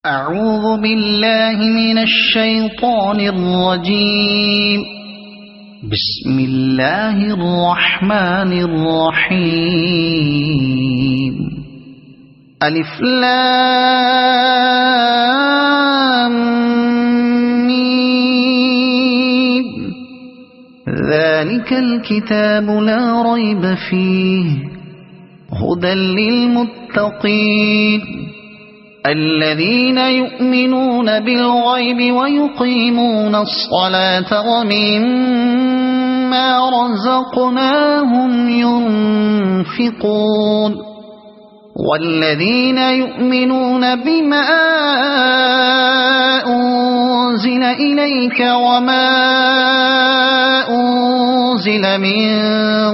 أعوذ بالله من الشيطان الرجيم. بسم الله الرحمن الرحيم. ألف لام ميم. ذلك الكتاب لا ريب فيه هدى للمتقين الذين يؤمنون بالغيب ويقيمون الصلاة ومما رزقناهم ينفقون والذين يؤمنون بما أنزل إليك وما أنزل من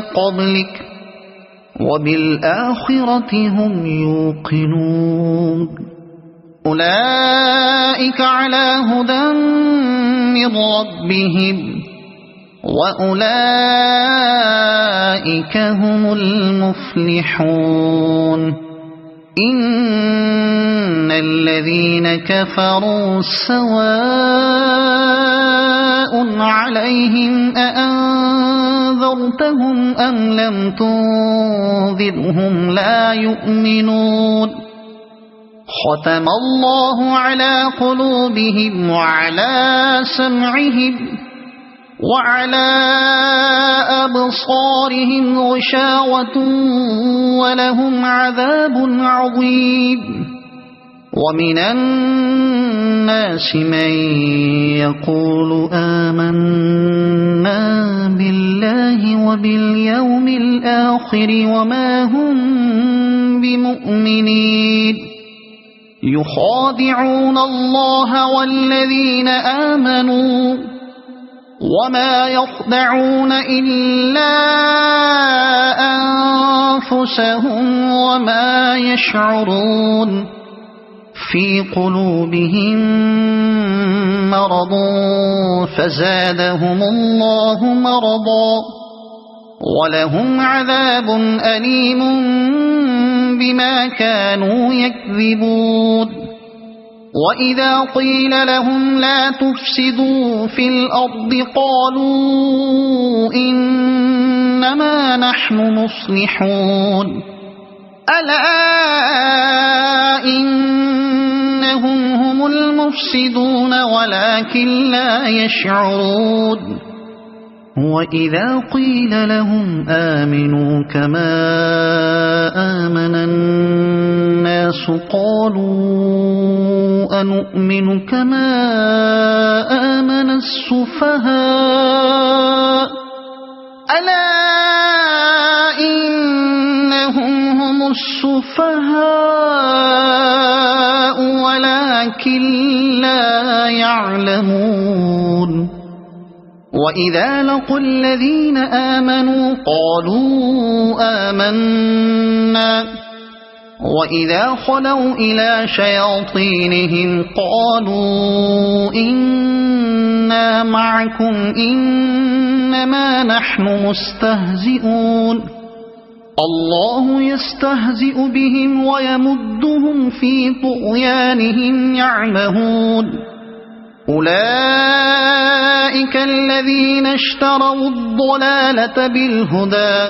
قبلك وبالآخرة هم يوقنون أولئك على هدى من ربهم وأولئك هم المفلحون. إن الذين كفروا سواء عليهم أأنذرتهم أم لم تنذرهم لا يؤمنون. ختم الله على قلوبهم وعلى سمعهم وعلى أبصارهم غشاوة ولهم عذاب عظيم. ومن الناس من يقول آمنا بالله وباليوم الآخر وما هم بمؤمنين يخادعون الله والذين آمنوا وما يخدعون إلا أنفسهم وما يشعرون. في قلوبهم مرض فزادهم الله مرضا ولهم عذاب أليم بما كانوا يكذبون. وإذا قيل لهم لا تفسدوا في الأرض قالوا إنما نحن مصلحون ألا إنهم هم المفسدون ولكن لا يشعرون. وإذا قيل لهم آمنوا كما آمن الناس قالوا أنؤمن كما آمن السفهاء ألا إنهم هم السفهاء ولكن لا يعلمون. وإذا لقوا الذين آمنوا قالوا آمنا وإذا خلوا إلى شياطينهم قالوا إنا معكم إنما نحن مستهزئون. الله يستهزئ بهم ويمدهم في طغيانهم يعمهون. أولئك الذين اشتروا الضلالة بالهدى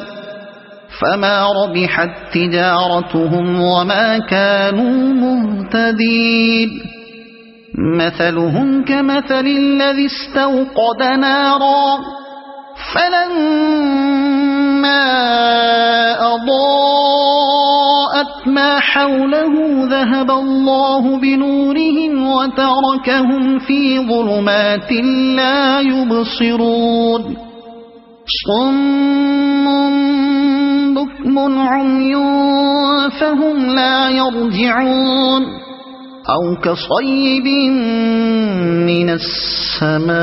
فما ربحت تجارتهم وما كانوا مهتدين. مثلهم كمثل الذي استوقد نارا فلما أضاءت ما حوله ذهب الله بنورهم وتركهم في ظلمات لا يبصرون. صم بكم عمي فهم لا يرجعون. أو كصيب من السماء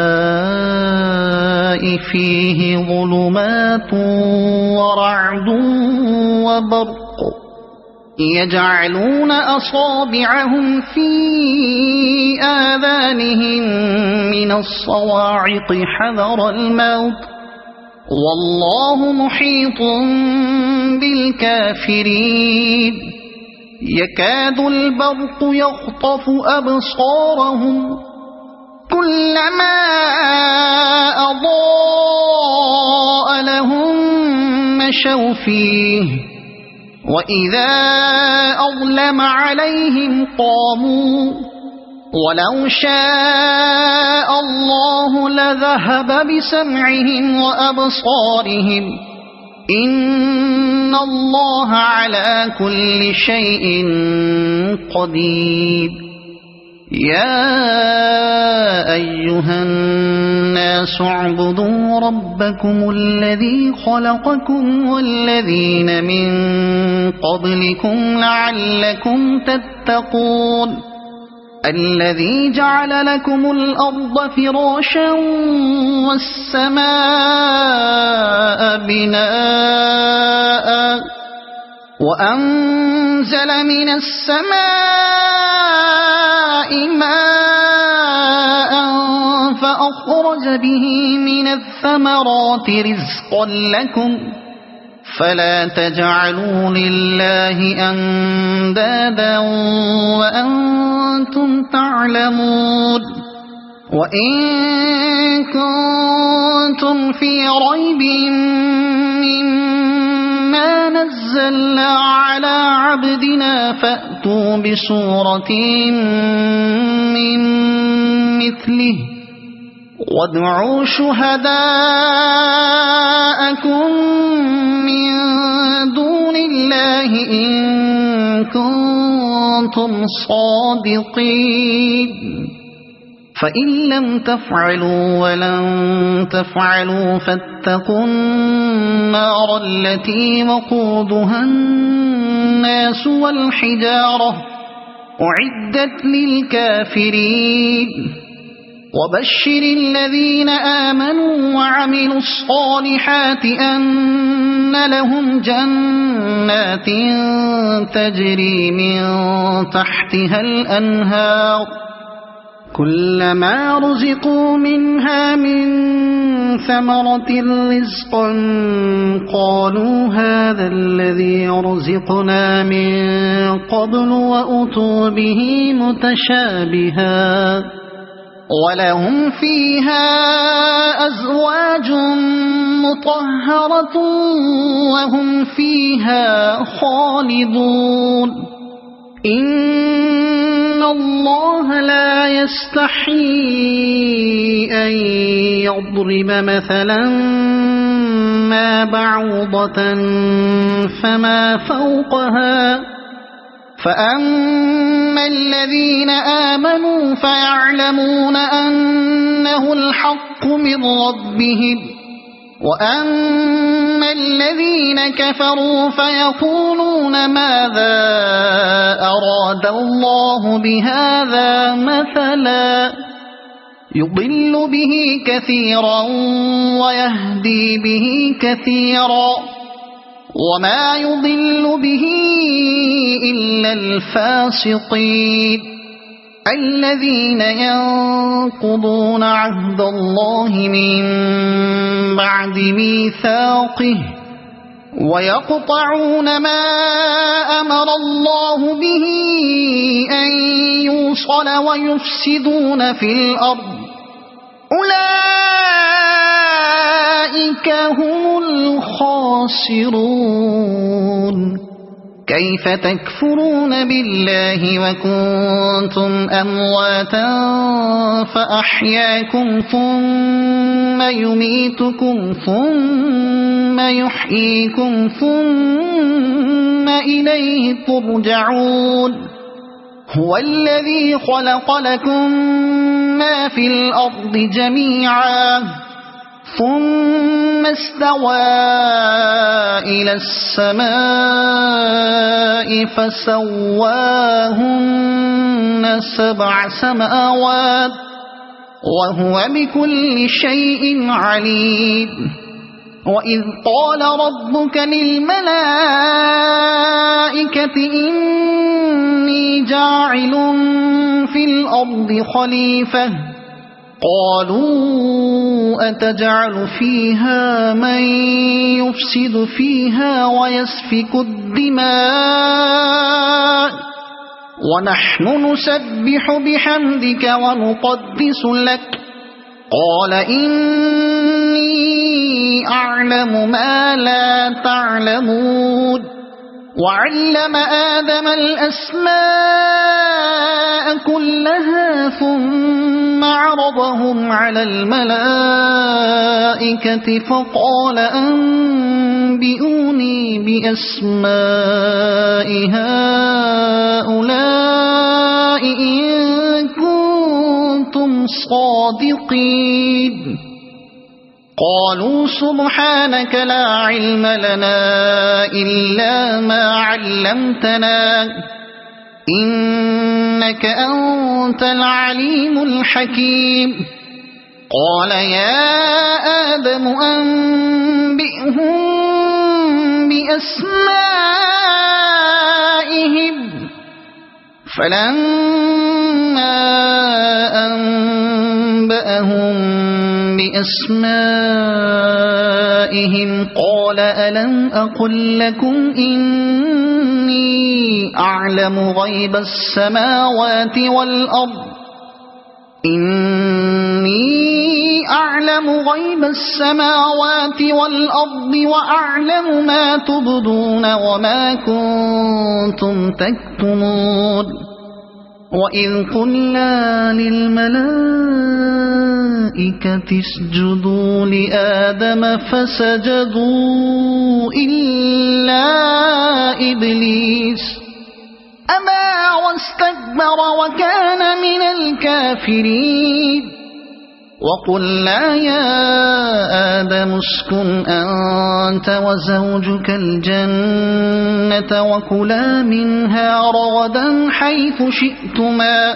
فيه ظلمات ورعد وبرق يجعلون أصابعهم في آذانهم من الصواعق حذر الموت والله محيط بالكافرين. يكاد البرق يخطف أبصارهم كلما أضاء لهم مشوا فيه وإذا أظلم عليهم قاموا ولو شاء الله لذهب بسمعهم وأبصارهم إن الله على كل شيء قدير يا أيها الناس اعبدوا ربكم الذي خلقكم والذين من قبلكم لعلكم تتقون الذي جعل لكم الأرض فراشا والسماء بناء وأنزل من السماء ماء فأخرج به من الثمرات رزقا لكم فلا تجعلوا لله أندادا وأنتم تعلمون وإن كنتم في ريب مما نزلنا على عبدنا فأتوا بسورة من مثله وادعوا شهداءكم من دون الله إن كنتم صادقين فإن لم تفعلوا ولن تفعلوا فاتقوا النار التي وقودها الناس والحجارة أعدت للكافرين وبشر الذين آمنوا وعملوا الصالحات أن لهم جنات تجري من تحتها الأنهار كلما رزقوا منها من ثمرة رزقا قالوا هذا الذي رزقنا من قبل وأتوا به متشابها ولهم فيها أزواج مطهرة وهم فيها خالدون إن الله لا يستحيي أن يضرب مثلا ما بعوضة فما فوقها فأما الذين آمنوا فيعلمون أنه الحق من ربهم وأما الذين كفروا فيقولون ماذا أراد الله بهذا مثلا يضل به كثيرا ويهدي به كثيرا وما يضل به إلا الفاسقين الذين ينقضون عهد الله من بعد ميثاقه ويقطعون ما أمر الله به أن يوصل ويفسدون في الأرض أولئك هم الخاسرون كيف تكفرون بالله وكنتم أمواتا فأحياكم ثم يميتكم ثم يحييكم ثم إليه ترجعون هو الذي خلق لكم ما في الأرض جميعا ثم استوى إلى السماء فسواهن 7 سماوات وهو بكل شيء عليم وإذ قال ربك للملائكة إني جاعل في الأرض خليفة قالوا أتجعل فيها من يفسد فيها ويسفك الدماء ونحن نسبح بحمدك ونقدس لك قال إني أعلم ما لا تعلمون وعلم آدم الأسماء كلها ثم عرضهم على الملائكة فقال أنبئوني بأسماء هؤلاء إن كنتم صادقين قالوا سبحانك لا علم لنا إلا ما علمتنا إنك أنت العليم الحكيم قال يا آدم أنبئهم بأسمائهم فلما أنبأهم بأسمائهم قال ألم أقل لكم إني أعلم غيب السماوات والأرض وأعلم ما تبدون وما كنتم تكتمون وإذ قلنا للملائكة اسجدوا لآدم فسجدوا إلا إبليس أبى واستكبر وكان من الكافرين وقلنا يا آدم اسكن أنت وزوجك الجنة وكلا منها رغدا حيث شئتما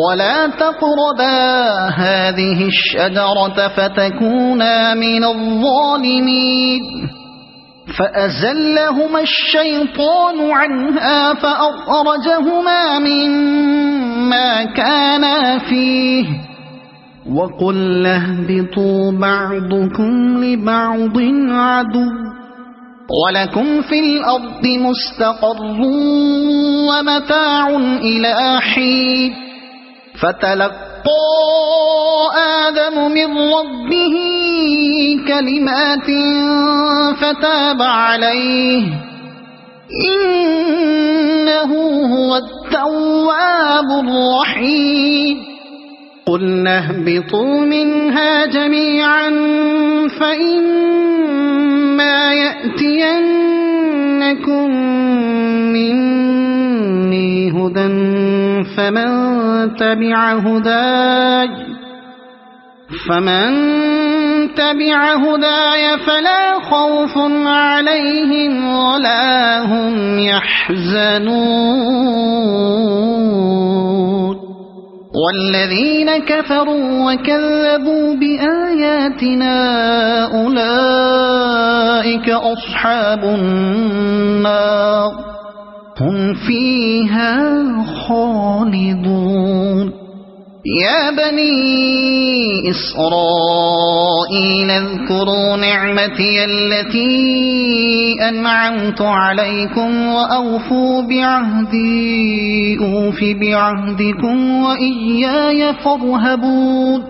ولا تقربا هذه الشجرة فتكونا من الظالمين فأزلهما الشيطان عنها فأخرجهما مما كانا فيه وقلنا اهبطوا بعضكم لبعض عدو ولكم في الأرض مستقر ومتاع إلى حين فتلقى آدم من ربه كلمات فتاب عليه إنه هو التواب الرحيم قلنا اهبطوا منها جميعا فإما يأتينكم مني هدى فمن تبع هداي فلا خوف عليهم ولا هم يحزنون والذين كفروا وكذبوا بآياتنا أولئك أصحاب النار هم فيها خالدون يا بني إسرائيل اذكروا نعمتي التي أنعمت عليكم وأوفوا بعهدي أوف بعهدكم وإياي فارهبون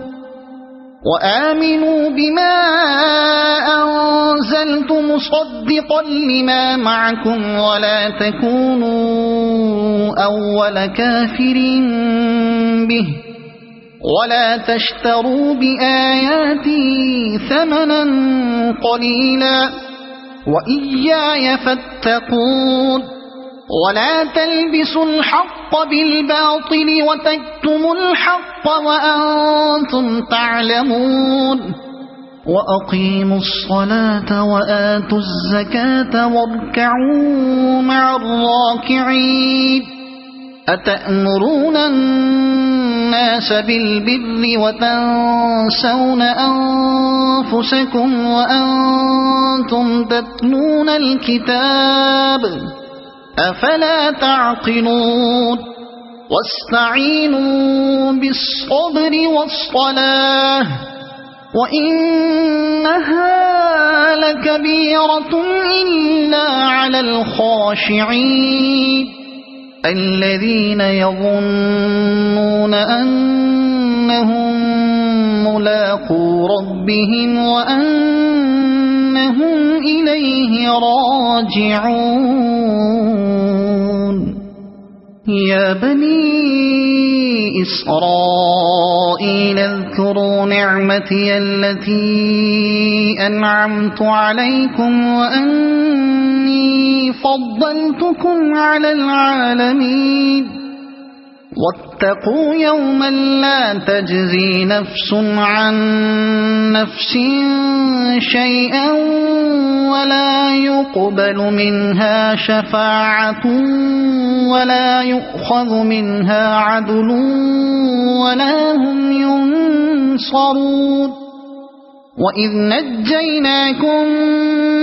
وآمنوا بما أنزلت مصدقا لما معكم ولا تكونوا أول كافر به ولا تشتروا بآياتي ثمنا قليلا وإياي فاتقون ولا تلبسوا الحق بالباطل وتكتموا الحق وأنتم تعلمون وأقيموا الصلاة وآتوا الزكاة واركعوا مع الراكعين أتأمرون الناس بالبر وتنسون أنفسكم وأنتم تتلون الكتاب أفلا تعقلون واستعينوا بالصبر والصلاة وإنها لكبيرة إلا على الخاشعين الذين يظنون أنهم ملاقو ربهم وأنهم إليه راجعون يا بني إسرائيل اذكروا نعمتي التي أنعمت عليكم وأني فضلتكم على العالمين واتقوا يوما لا تجزي نفس عن نفس شيئا ولا يقبل منها شفاعة ولا يؤخذ منها عدل ولا هم ينصرون وإذ نجيناكم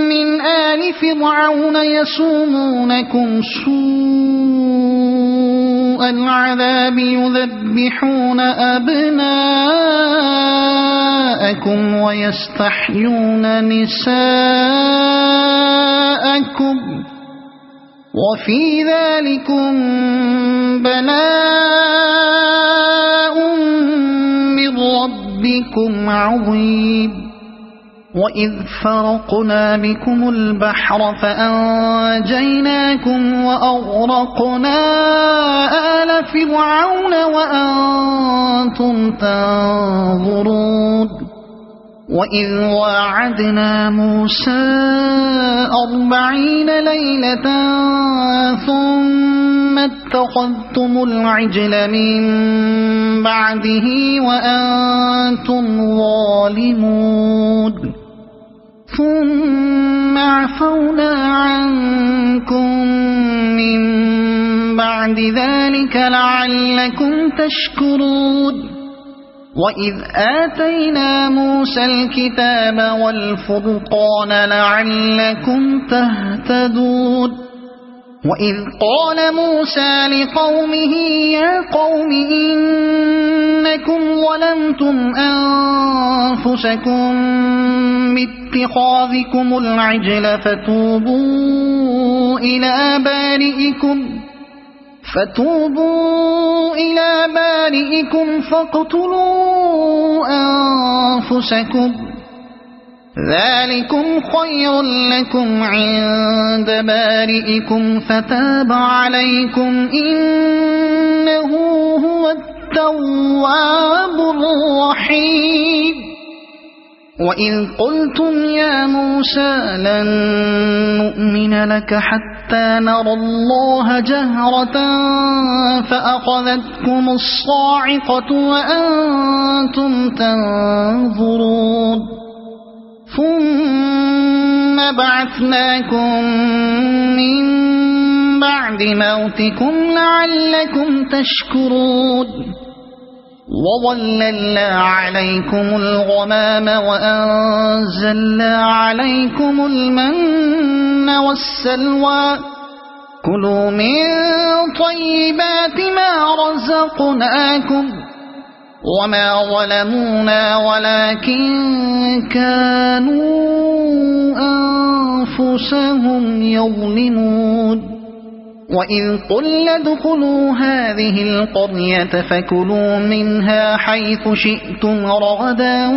من آل فرعون يسومونكم سوء العذاب يذبحون أبناءكم ويستحيون نساءكم وفي ذلكم بلاء من ربكم عظيم وإذ فرقنا بكم البحر فأنجيناكم وأغرقنا آل فرعون وأنتم تنظرون وإذ واعدنا موسى 40 ليلة ثم اتخذتم العجل من بعده وأنتم ظالمون ثم عفونا عنكم من بعد ذلك لعلكم تشكرون وإذ آتينا موسى الكتاب والفرقان لعلكم تهتدون وإذ قال موسى لقومه يا قوم إنكم ظلمتم أنفسكم باتخاذكم العجل فتوبوا إلى بارئكم فاقتلوا أنفسكم ذلكم خير لكم عند بارئكم فتاب عليكم إنه هو التواب الرحيم وإذ قلتم يا موسى لن نؤمن لك حتى نرى الله جهرة فأخذتكم الصاعقة وأنتم تنظرون ثم بعثناكم من بعد موتكم لعلكم تشكرون وظللنا عليكم الغمام وأنزلنا عليكم المن والسلوى كلوا من طيبات ما رزقناكم وما ظلمونا ولكن كانوا أنفسهم يظلمون وإذ قلنا ادخلوا هذه القرية فكلوا منها حيث شئتم رغدا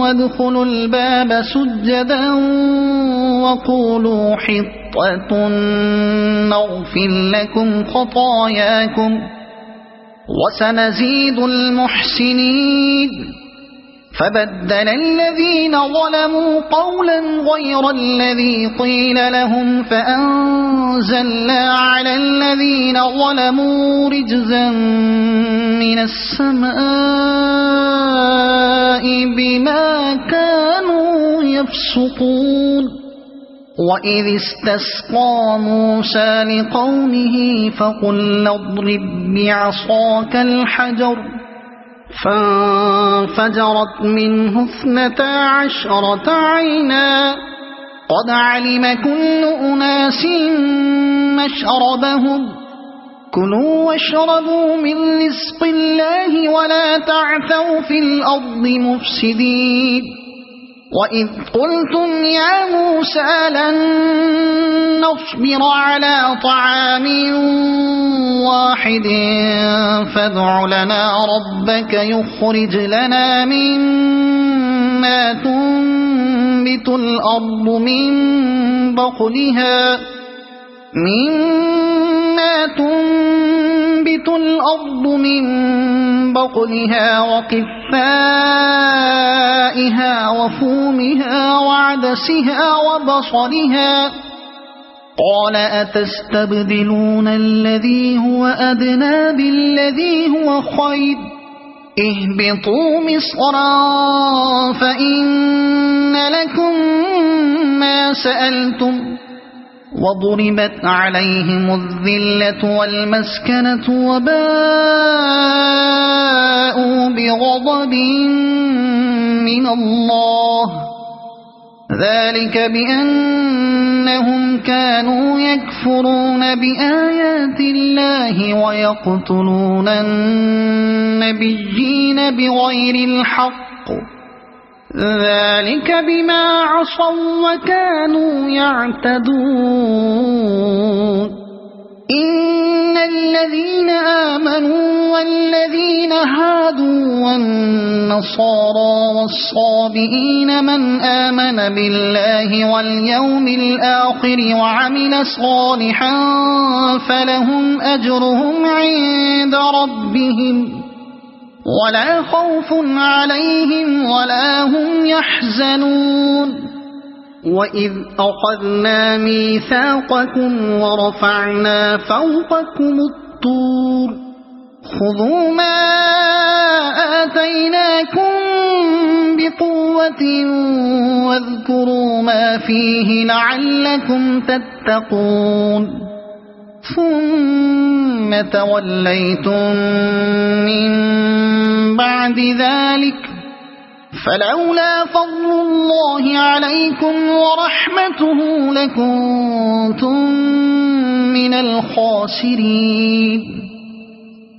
وادخلوا الباب سجدا وقولوا حطة نغفر لكم خطاياكم وسنزيد المحسنين فبدل الذين ظلموا قولا غير الذي قيل لهم فأنزلنا على الذين ظلموا رجزا من السماء بما كانوا يفسقون وإذ استسقى موسى لقومه فقل اضرب بعصاك الحجر فانفجرت منه 12 عينا قد علم كل أناس مشربهم كلوا واشربوا من رزق الله ولا تعثوا في الأرض مفسدين وإذ قلتم يا موسى لن نصبر على طعام واحد فادع لنا ربك يخرج لنا مما تنبت الأرض من بقلها وقثائها وفومها وعدسها وبصلها قال أتستبدلون الذي هو أدنى بالذي هو خير اهبطوا مصرا فإن لكم ما سألتم وضربت عليهم الذلة والمسكنة وباءوا بغضب من الله ذلك بأنهم كانوا يكفرون بآيات الله ويقتلون النبيين بغير الحق ذلك بما عصوا وكانوا يعتدون إن الذين آمنوا والذين هادوا والنصارى والصابئين من آمن بالله واليوم الآخر وعمل صالحا فلهم أجرهم عند ربهم ولا خوف عليهم ولا هم يحزنون وإذ أخذنا ميثاقكم ورفعنا فوقكم الطور خذوا ما آتيناكم بقوة واذكروا ما فيه لعلكم تتقون ثم توليتم من بعد ذلك فلولا فضل الله عليكم ورحمته لكنتم من الخاسرين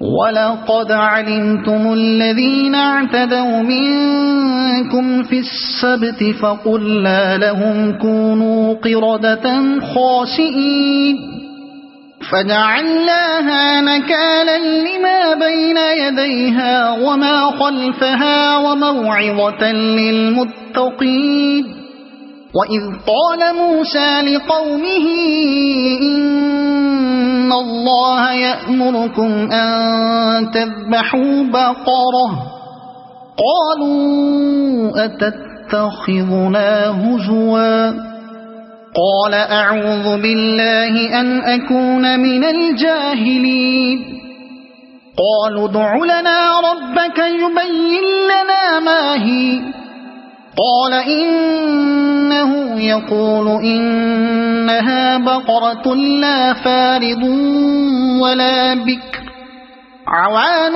ولقد علمتم الذين اعتدوا منكم في السبت فقلنا لهم كونوا قردة خاسئين فجعلناها نكالا لما بين يديها وما خلفها وموعظة للمتقين وإذ قال موسى لقومه إن الله يأمركم أن تذبحوا بقرة قالوا أتتخذنا هزوا قال أعوذ بالله أن أكون من الجاهلين قالوا ادع لنا ربك يبين لنا ما هي قال إنه يقول إنها بقرة لا فارض ولا بكر عوان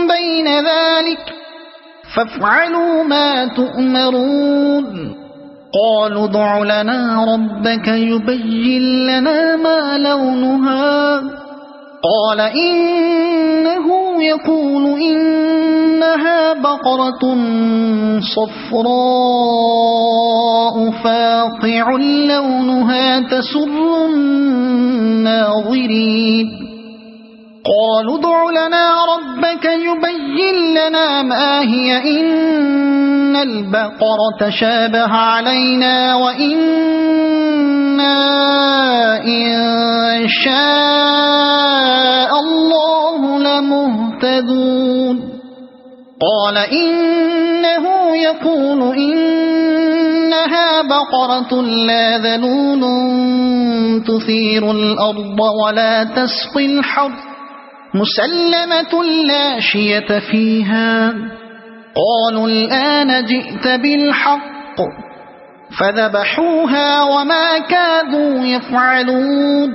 بين ذلك فافعلوا ما تؤمرون قالوا ادع لنا ربك يبين لنا ما لونها قال إنه يقول إنها بقرة صفراء فاقع لونها تسر الناظرين قالوا ادع لنا ربك يبين لنا ما هي إن البقرة شابه علينا وإنا إن شاء الله لمهتدون قال إنه يقول إنها بقرة لا ذلول تثير الأرض ولا تسقي الحرث مسلمة لا شية فيها قالوا الآن جئت بالحق فذبحوها وما كادوا يفعلون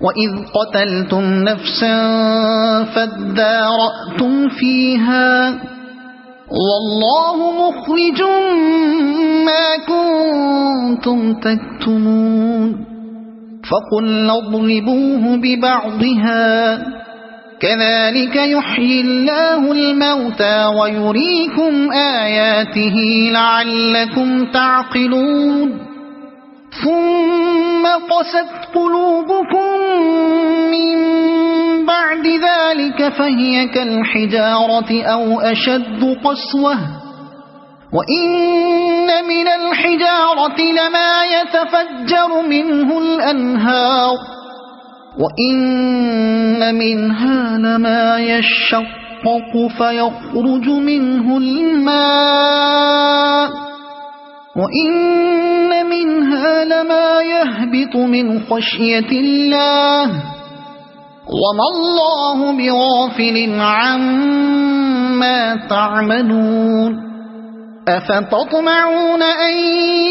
وإذ قتلتم نفسا فادارأتم فيها والله مخرج ما كنتم تكتمون فقلنا اضربوه ببعضها كذلك يحيي الله الموتى ويريكم آياته لعلكم تعقلون ثم قست قلوبكم من بعد ذلك فهي كالحجارة أو أشد قسوة وإن من الحجارة لما يتفجر منه الأنهار وإن منها لما يشقق فيخرج منه الماء وإن منها لما يهبط من خشية الله وما الله بغافل عما تعملون أفتطمعون أن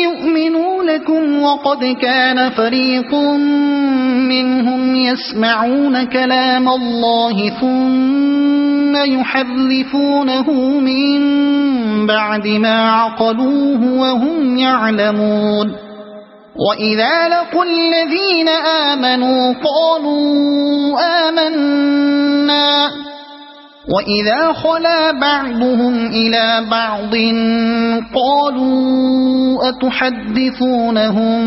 يؤمنوا لكم وقد كان فريق منهم يسمعون كلام الله ثم يحرفونه من بعد ما عقلوه وهم يعلمون وإذا لقوا الذين آمنوا قالوا آمنا وإذا خلا بعضهم إلى بعض قالوا أتحدثونهم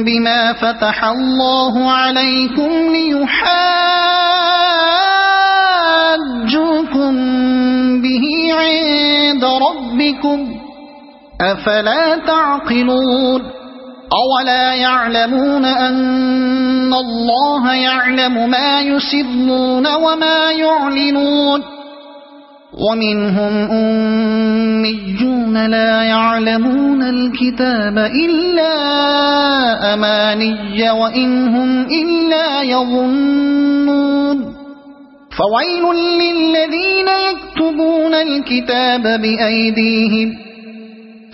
بما فتح الله عليكم ليحاجوكم به عند ربكم أفلا تعقلون أولا يعلمون أن الله يعلم ما يسرون وما يعلنون ومنهم أميون لا يعلمون الكتاب إلا أماني وإن هم إلا يظنون فويل للذين يكتبون الكتاب بأيديهم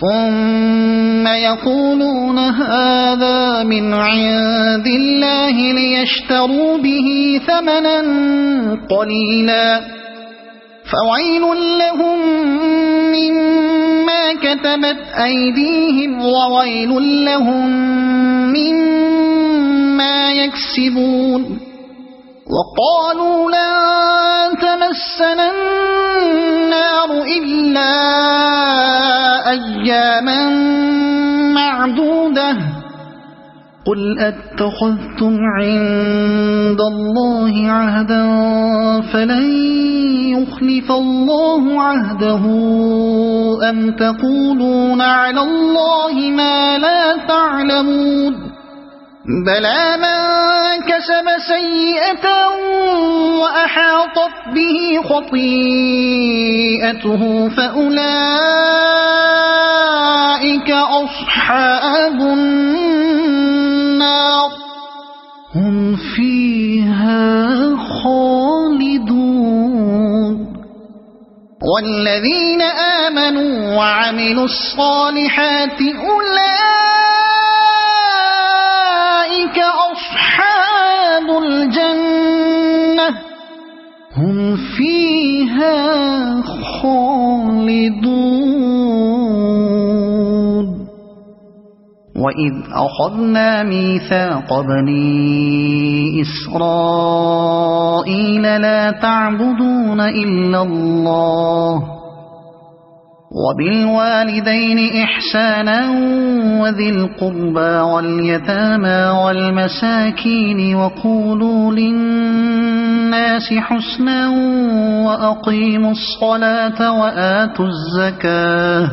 ثم يقولون هذا من عند الله ليشتروا به ثمنا قليلا فويل لهم مما كتبت أيديهم وويل لهم مما يكسبون وقالوا لن تمسنا النار إلا أياما معدودة قل أتخذتم عند الله عهدا فلن يخلف الله عهده أم تقولون على الله ما لا تعلمون بلى من كسب سيئة وأحاطت به خطيئته فأولئك أصحاب النار هم فيها خالدون والذين آمنوا وعملوا الصالحات أولئك أصحاب الجنة هم فيها خالدون وإذ أخذنا ميثاق بني إسرائيل لا تعبدون إلا الله وبالوالدين إحسانا وذي القربى واليتامى والمساكين وقولوا للناس حسنا وأقيموا الصلاة وآتوا الزكاة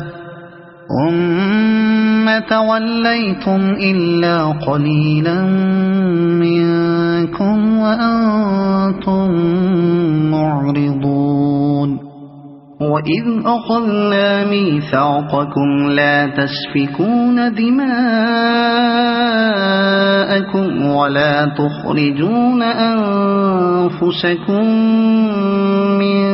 ثم توليتم إلا قليلا منكم وأنتم معرضون وإذ أخذنا ميثاقكم لا تسفكون دماءكم ولا تخرجون أنفسكم من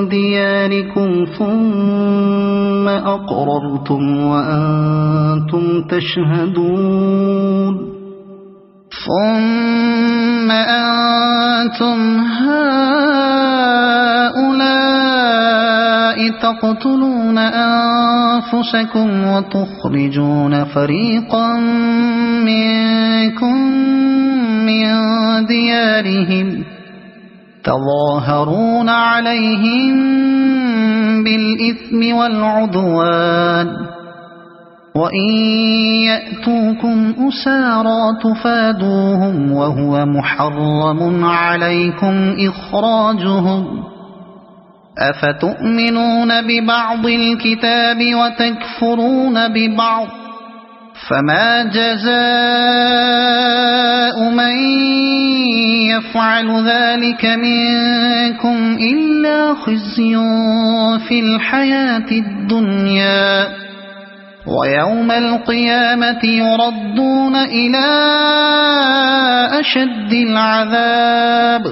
دياركم ثم أقررتم وأنتم تشهدون ثم أنتم هؤلاء تقتلون أنفسكم وتخرجون فريقا منكم من ديارهم تظاهرون عليهم بالإثم والعدوان وإن يأتوكم أسارى تفادوهم وهو محرم عليكم إخراجهم أفتؤمنون ببعض الكتاب وتكفرون ببعض فما جزاء من يفعل ذلك منكم إلا خزي في الحياة الدنيا ويوم القيامة يردون إلى أشد العذاب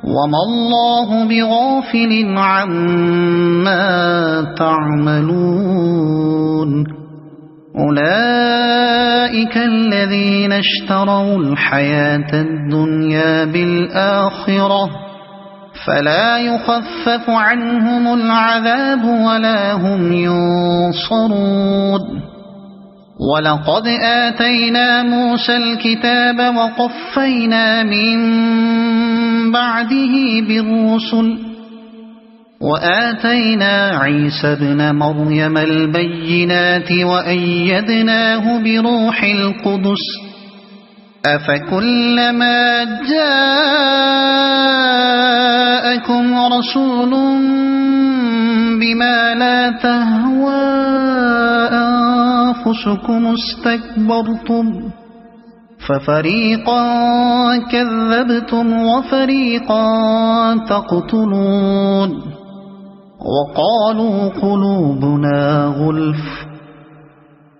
وما الله بغافل عما تعملون أولئك الذين اشتروا الحياة الدنيا بالآخرة فلا يخفف عنهم العذاب ولا هم ينصرون ولقد آتينا موسى الكتاب وقفينا من بعده بالرسل وآتينا عيسى ابن مريم البينات وأيدناه بروح القدس أفكلما جاءكم رسول بما لا تهوى أنفسكم استكبرتم ففريقا كذبتم وفريقا تقتلون وقالوا قلوبنا غلف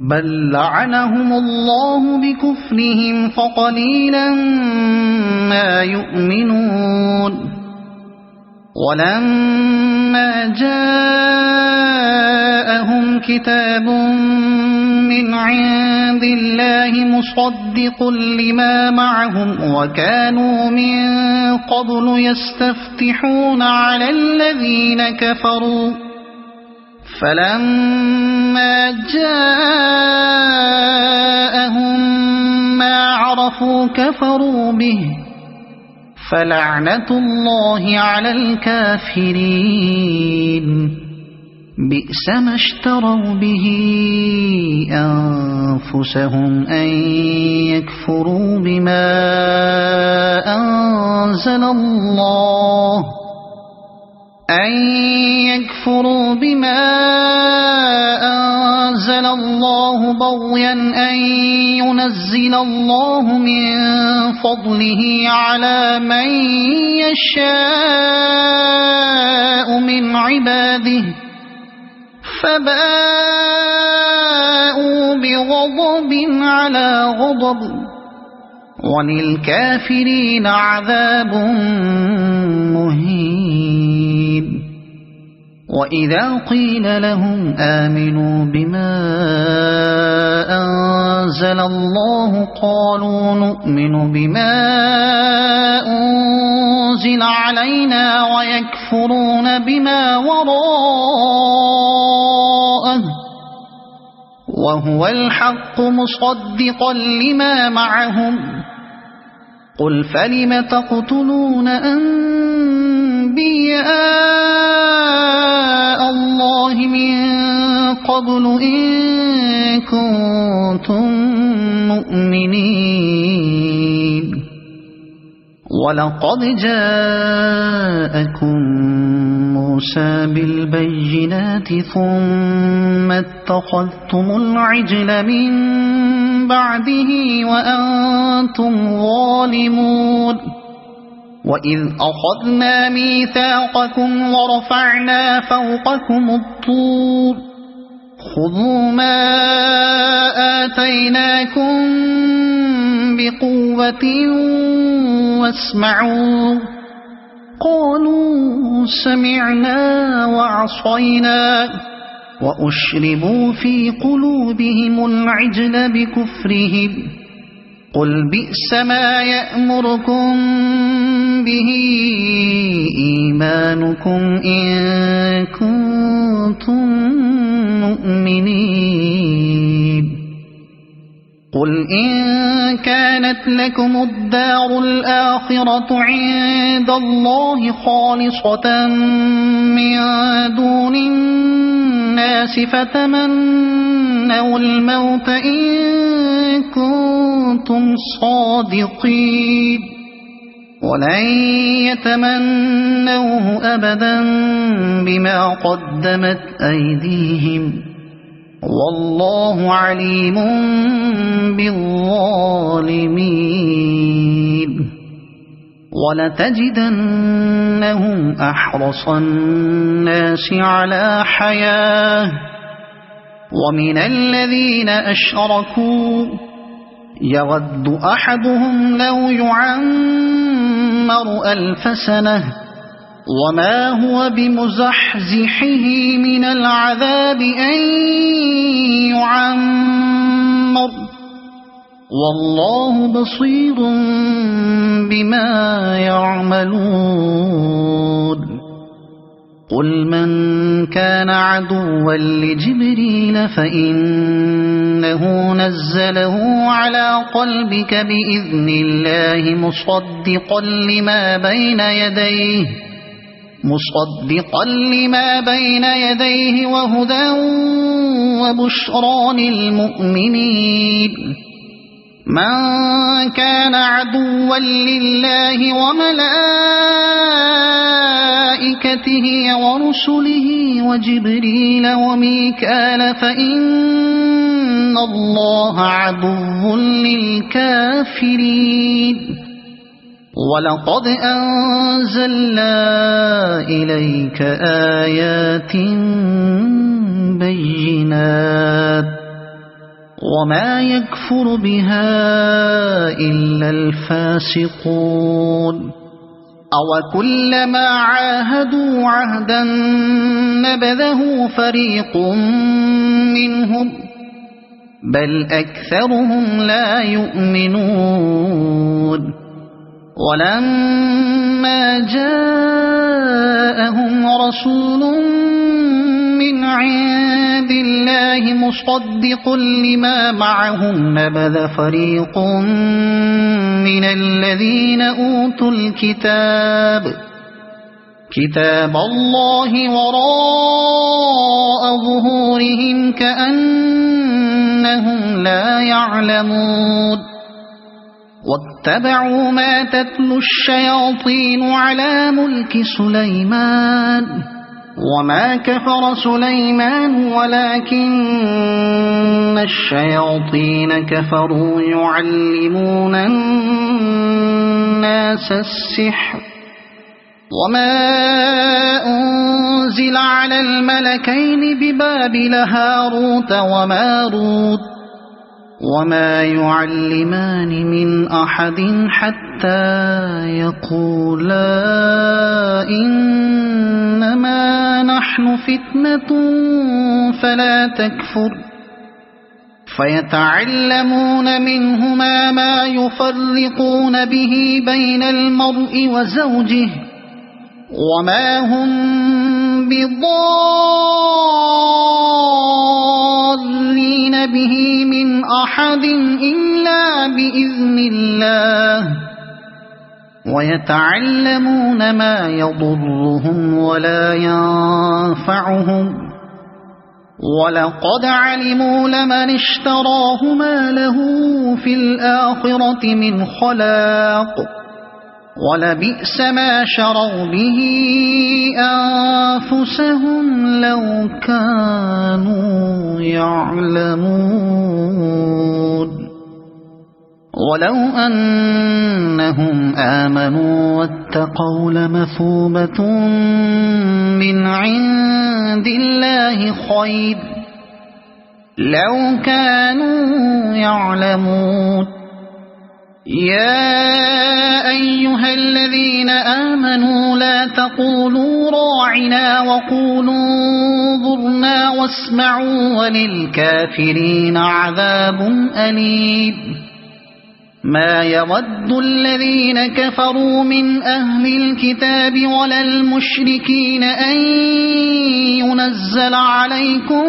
بل لعنهم الله بكفرهم فقليلا ما يؤمنون ولما جاءهم كتاب من عند الله مصدق لما معهم وكانوا من قبل يستفتحون على الذين كفروا فلما جاءهم ما عرفوا كفروا به فلعنة الله على الكافرين بئس ما اشتروا به أنفسهم أن يكفروا بما أنزل الله بغيا أن ينزل الله من فضله على من يشاء من عباده فباءوا بغضب على غضب وللكافرين عذاب مهين وإذا قيل لهم آمنوا بما أنزل الله قالوا نؤمن بما أنزل علينا ويكفرون بما وراءه وهو الحق مصدقا لما معهم قل فلم تقتلون أنبياء الله من قبل إن كنتم مؤمنين ولقد جاءكم موسى بالبينات ثم اتخذتم العجل من بعده وأنتم ظالمون وإذ أخذنا ميثاقكم ورفعنا فوقكم الطور خذوا ما آتيناكم بقوة واسمعوا قالوا سمعنا وعصينا وأشربوا في قلوبهم العجل بكفرهم قل بئس ما يأمركم به إيمانكم إن كنتم مؤمنين قل إن كانت لكم الدار الآخرة عند الله خالصة من دون الناس فتمنوا الموت إن كنتم صادقين ولن يتمنوه أبدا بما قدمت أيديهم والله عليم بالظالمين ولتجدنهم أحرص الناس على حياة ومن الذين أشركوا يود أحدهم لو يعمر 1000 سنة وما هو بمزحزحه من العذاب أن يعمر والله بصير بما يعملون قل من كان عدوا لجبريل فإنه نزله على قلبك بإذن الله مصدقا لما بين يديه وهدى وبشرى للمؤمنين من كان عدوا لله وملائكته ورسله وجبريل وميكال فإن الله عدو للكافرين ولقد أنزلنا إليك آيات بينات وما يكفر بها إلا الفاسقون أوكلما عاهدوا عهدا نبذه فريق منهم بل أكثرهم لا يؤمنون ولما جاءهم رسول من عند الله مصدق لما معهم نبذ فريق من الذين أوتوا كتاب الله وراء ظهورهم كأنهم لا يعلمون واتبعوا ما تتلو الشياطين على ملك سليمان وما كفر سليمان ولكن الشياطين كفروا يعلمون الناس السحر وما أنزل على الملكين ببابل هاروت وماروت وما يعلمان من أحد حتى يقولا إنما نحن فتنة فلا تكفر فيتعلمون منهما ما يفرقون به بين المرء وزوجه وما هم بضارين به من أحد إلا بإذن الله ويتعلمون ما يضرهم ولا ينفعهم ولقد علموا لمن اشتراه ما له في الآخرة من خلاق ولبئس ما شروا به أنفسهم لو كانوا يعلمون ولو أنهم آمنوا واتقوا لمثوبة من عند الله خير لو كانوا يعلمون يا أيها الذين آمنوا لا تقولوا راعنا وقولوا انظرنا واسمعوا وللكافرين عذاب أليم ما يود الذين كفروا من أهل الكتاب ولا المشركين أن ينزل عليكم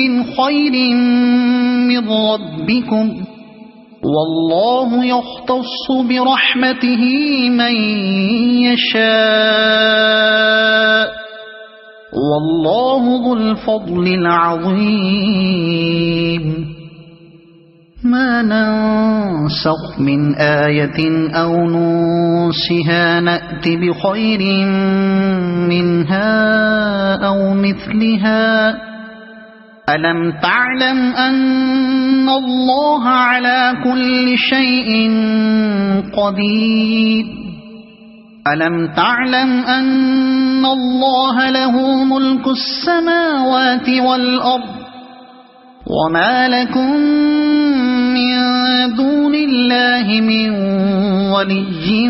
من خير من ربكم والله يختص برحمته من يشاء والله ذو الفضل العظيم ما ننسخ من آية أو ننسها نأت بخير منها أو مثلها ألم تعلم أن الله على كل شيء قدير ألم تعلم أن الله له ملك السماوات والأرض وما لكم من دون الله من ولي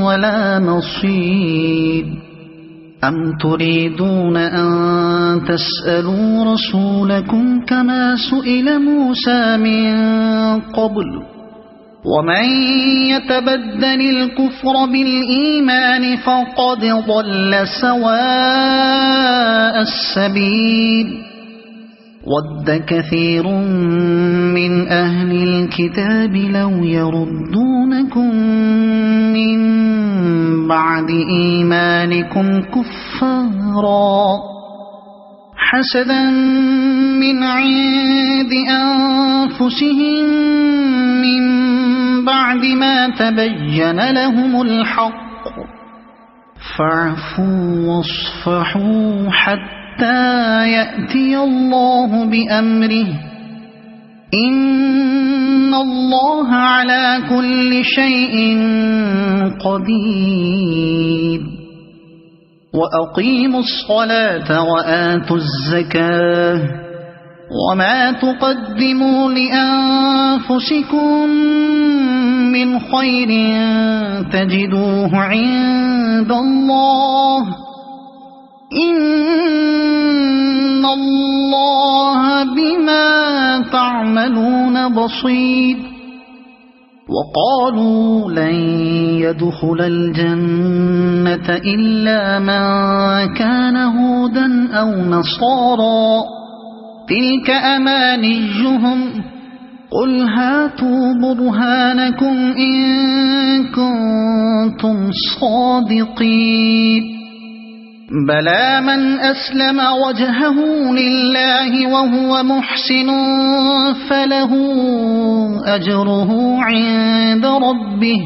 ولا نصير أم تريدون أن تسألوا رسولكم كما سئل موسى من قبل ومن يتبدل الكفر بالإيمان فقد ضل سواء السبيل ود كثير من أهل الكتاب لو يردونكم من بعد إيمانكم كفارا حسدا من عند أنفسهم من بعد ما تبين لهم الحق فاعفوا واصفحوا حتى يأتي الله بأمره إن الله على كل شيء قدير وأقيموا الصلاة وآتوا الزكاة وما تقدموا لأنفسكم من خير تجدوه عند الله إن الله بما تعملون بصير وقالوا لن يدخل الجنة إلا من كان هودا أو نصارا تلك أمانيهم قل هاتوا برهانكم إن كنتم صادقين بلى من أسلم وجهه لله وهو محسن فله أجره عند ربه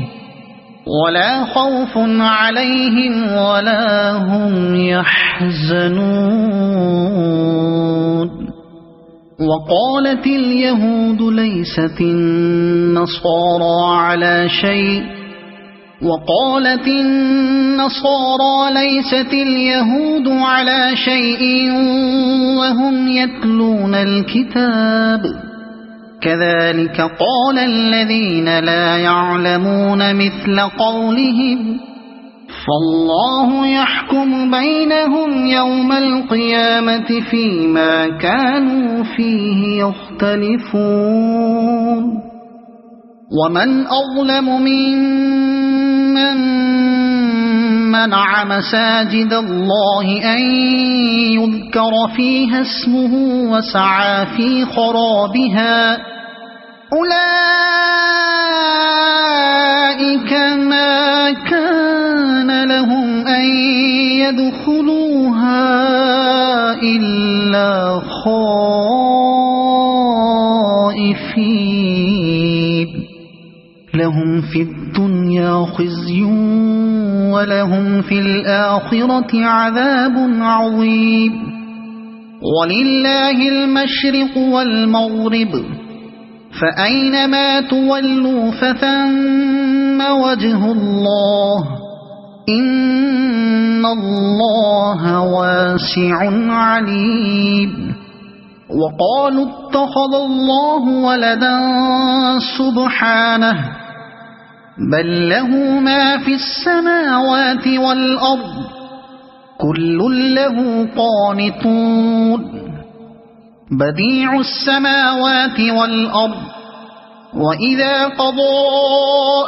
ولا خوف عليهم ولا هم يحزنون وقالت اليهود ليست النصارى على شيء وقالت النصارى ليست اليهود على شيء وهم يتلون الكتاب كذلك قال الذين لا يعلمون مثل قولهم فالله يحكم بينهم يوم القيامة فيما كانوا فيه يختلفون ومن أظلم ممن منع مساجد الله أن يذكر فيها اسمه وسعى في خرابها أولئك ما كان لهم أن يدخلوها إلا خائفين لهم في الدنيا خزي ولهم في الآخرة عذاب عظيم ولله المشرق والمغرب فأينما تولوا فثم وجه الله إن الله واسع عليم وقالوا اتخذ الله ولدا سبحانه بل له ما في السماوات والأرض كل له قانتون بديع السماوات والأرض وإذا قضى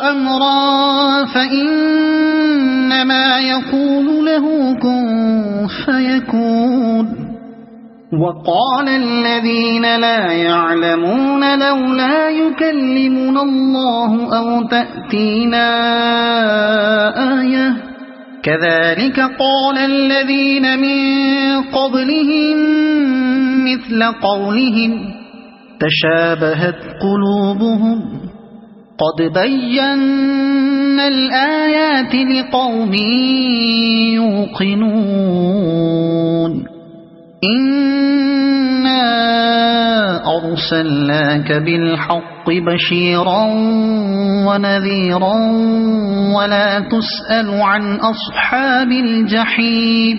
أمرا فإنما يقول له كن فيكون وقال الذين لا يعلمون لولا يكلمنا الله أو تأتينا آية كذلك قال الذين من قبلهم مثل قولهم تشابهت قلوبهم قد بينا الآيات لقوم يوقنون إنا أرسلناك بالحق بشيرا ونذيرا ولا تسأل عن أصحاب الجحيم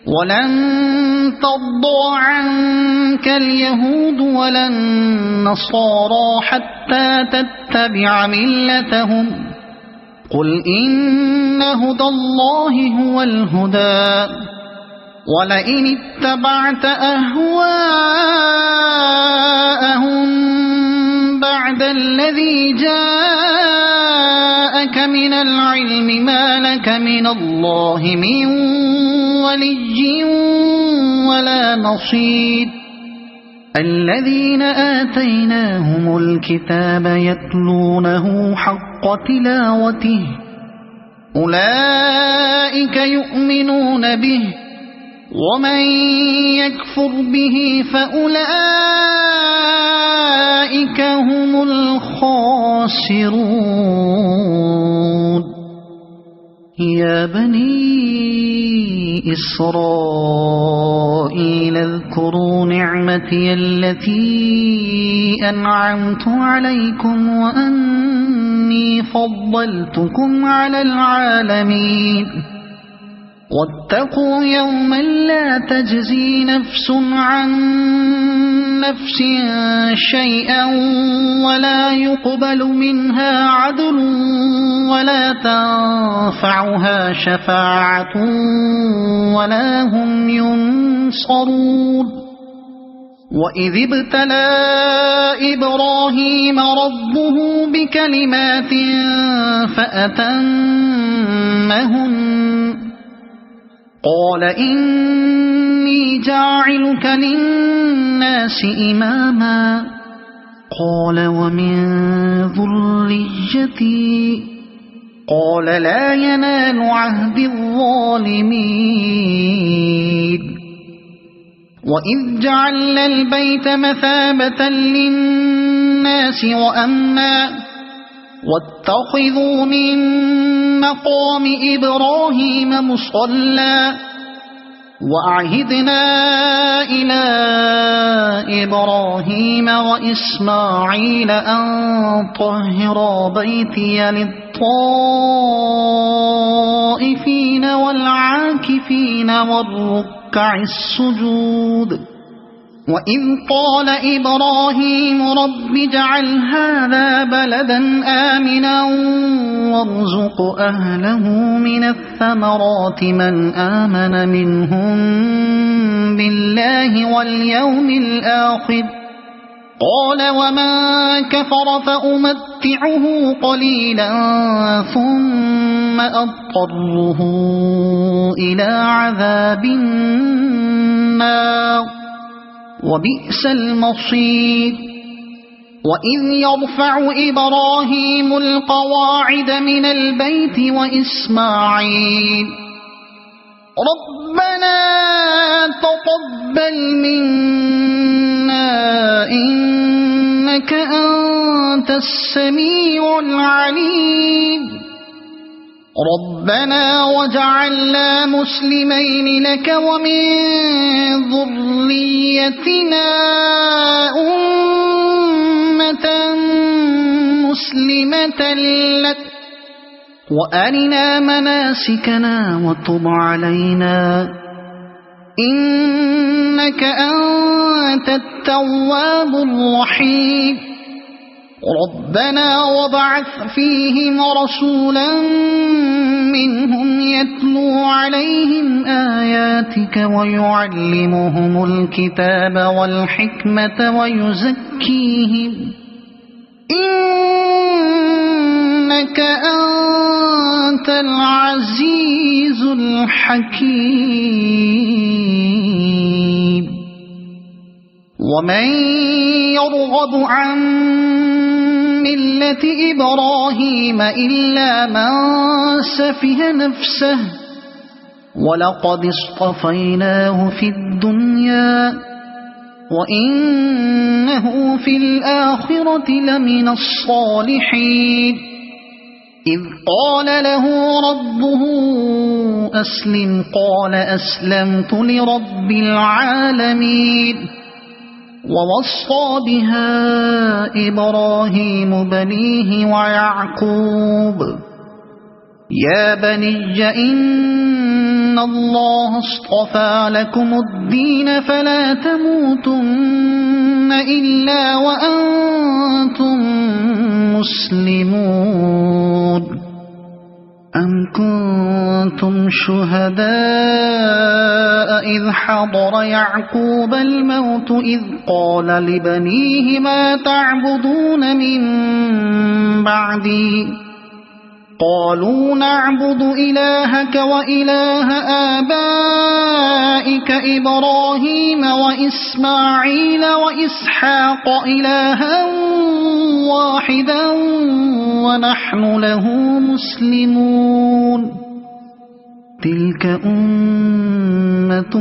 ولن ترضى عنك اليهود ولا النصارى حتى تتبع ملتهم قل إن هدى الله هو الهدى ولئن اتبعت أهواءهم بعد الذي جاءك من العلم ما لك من الله من ولي ولا نصير الذين آتيناهم الكتاب يتلونه حق تلاوته أولئك يؤمنون به ومن يكفر به فأولئك هم الخاسرون يا بني إسرائيل اذكروا نعمتي التي أنعمت عليكم وأني فضلتكم على العالمين واتقوا يوما لا تجزي نفس عن نفس شيئا ولا يقبل منها عدل ولا تنفعها شفاعة ولا هم ينصرون وإذ ابتلى إبراهيم ربه بكلمات فأتمهن قال إني جاعلك للناس إماما قال ومن ذريتي قال لا ينال عهد الظالمين وإذ جعلنا البيت مثابة للناس وأمنا واتخذوا من مقام إبراهيم مصلى وأعهدنا إلى إبراهيم وإسماعيل أن طهرا بيتي للطائفين والعاكفين والركع السجود وإذ قال إبراهيم رب اجعل هذا بلدا آمنا وارزق أهله من الثمرات من آمن منهم بالله واليوم الآخر قال ومن كفر فأمتعه قليلا ثم أضطره إلى عذاب النار وبئس المصير وإذ يرفع إبراهيم القواعد من البيت وإسماعيل ربنا تقبل منا إنك أنت السميع العليم ربنا وجعلنا مسلمين لك ومن ذريتنا أمة مسلمة لك وأرنا مناسكنا وتب علينا إنك أنت التواب الرحيم ربنا وابعث فيهم رسولا منهم يتلو عليهم آياتك ويعلمهم الكتاب والحكمة ويزكيهم إنك أنت العزيز الحكيم ومن يرغب عن ملة إبراهيم إلا من سفه نفسه ولقد اصطفيناه في الدنيا وإنه في الآخرة لمن الصالحين إذ قال له ربه أسلم قال أسلمت لرب العالمين ووصى بها إبراهيم بنيه ويعقوب يا بني إن الله اصطفى لكم الدين فلا تموتن إلا وأنتم مسلمون أم كنتم شهداء إذ حضر يعقوب الموت إذ قال لبنيه ما تعبدون من بعدي قالوا نعبد إلهك وإله آبائك إبراهيم وإسماعيل وإسحاق إلها واحدا ونحن له مسلمون تلك أمة